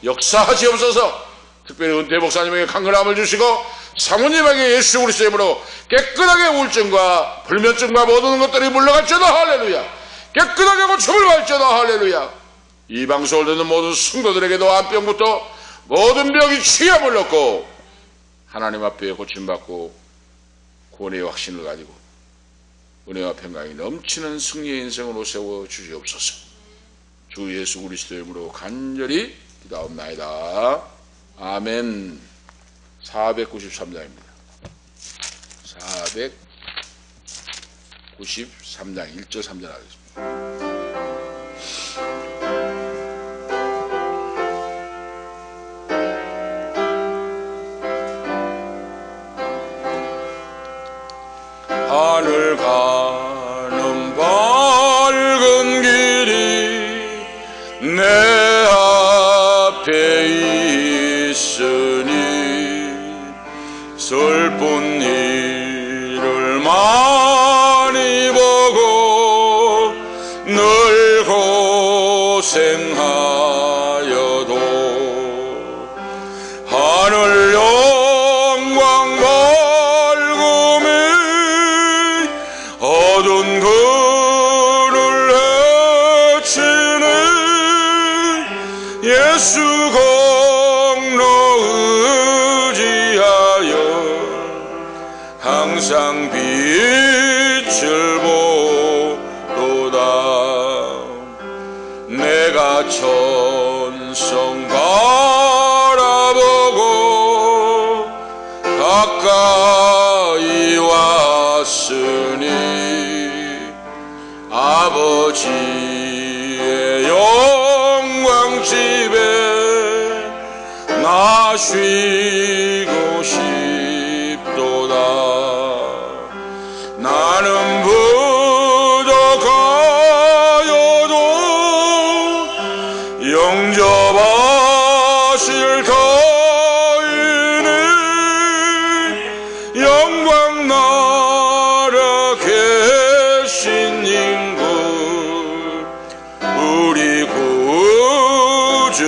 역사하시옵소서. 특별히 은퇴 목사님에게 강건함을 주시고 사모님에게 예수 그리스도의 이름으로 깨끗하게 우울증과 불면증과 모든 것들이 물러갈지어다. 할렐루야. 깨끗하게 고침을 받을지어다. 할렐루야. 이 방송을 듣는 모든 성도들에게도 암병부터 모든 병이 취함을 얻고 하나님 앞에 고침받고 구원의 확신을 가지고 은혜와 평강이 넘치는 승리의 인생으로 세워 주시옵소서. 주 예수 그리스도의 이름으로 간절히 기도하옵나이다. 아멘. 493장입니다. 493장 1절 3절 하겠습니다. 하늘 가는 밝은 길이 내 앞에 있으니 슬픈 일을 많이 보고 늘 고생하여도 하늘 영광 밝음이 어두운 그를 헤치는 예수 공로 의지하여 항상 빛을 보도다. 내가 천성 바라보고 가까이 왔으니 아버지의 영광 집에 나 쉬고 싶도다. 나는 부족하여도 영접하실 터이니 영광 나라 계신 인구 우리 구주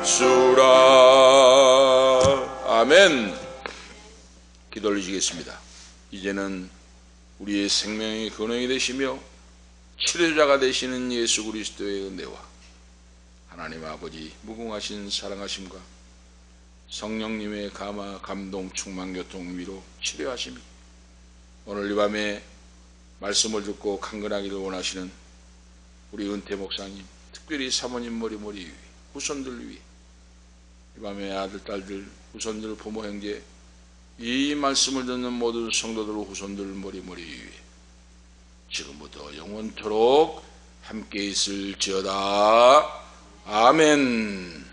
예수라. 아멘. 기도 올리시겠습니다. 이제는 우리의 생명의 근원이 되시며 치료자가 되시는 예수 그리스도의 은혜와 하나님 아버지 무궁하신 사랑하심과 성령님의 감화 감동 충만 교통 위로 치료하심이 오늘 이 밤에 말씀을 듣고 강건하기를 원하시는 우리 은퇴 목사님, 특별히 사모님 머리 위에 후손들 위에 이 밤에 아들 딸들 후손들 부모 형제 이 말씀을 듣는 모든 성도들 후손들 머리 위에 지금부터 영원토록 함께 있을지어다. 아멘.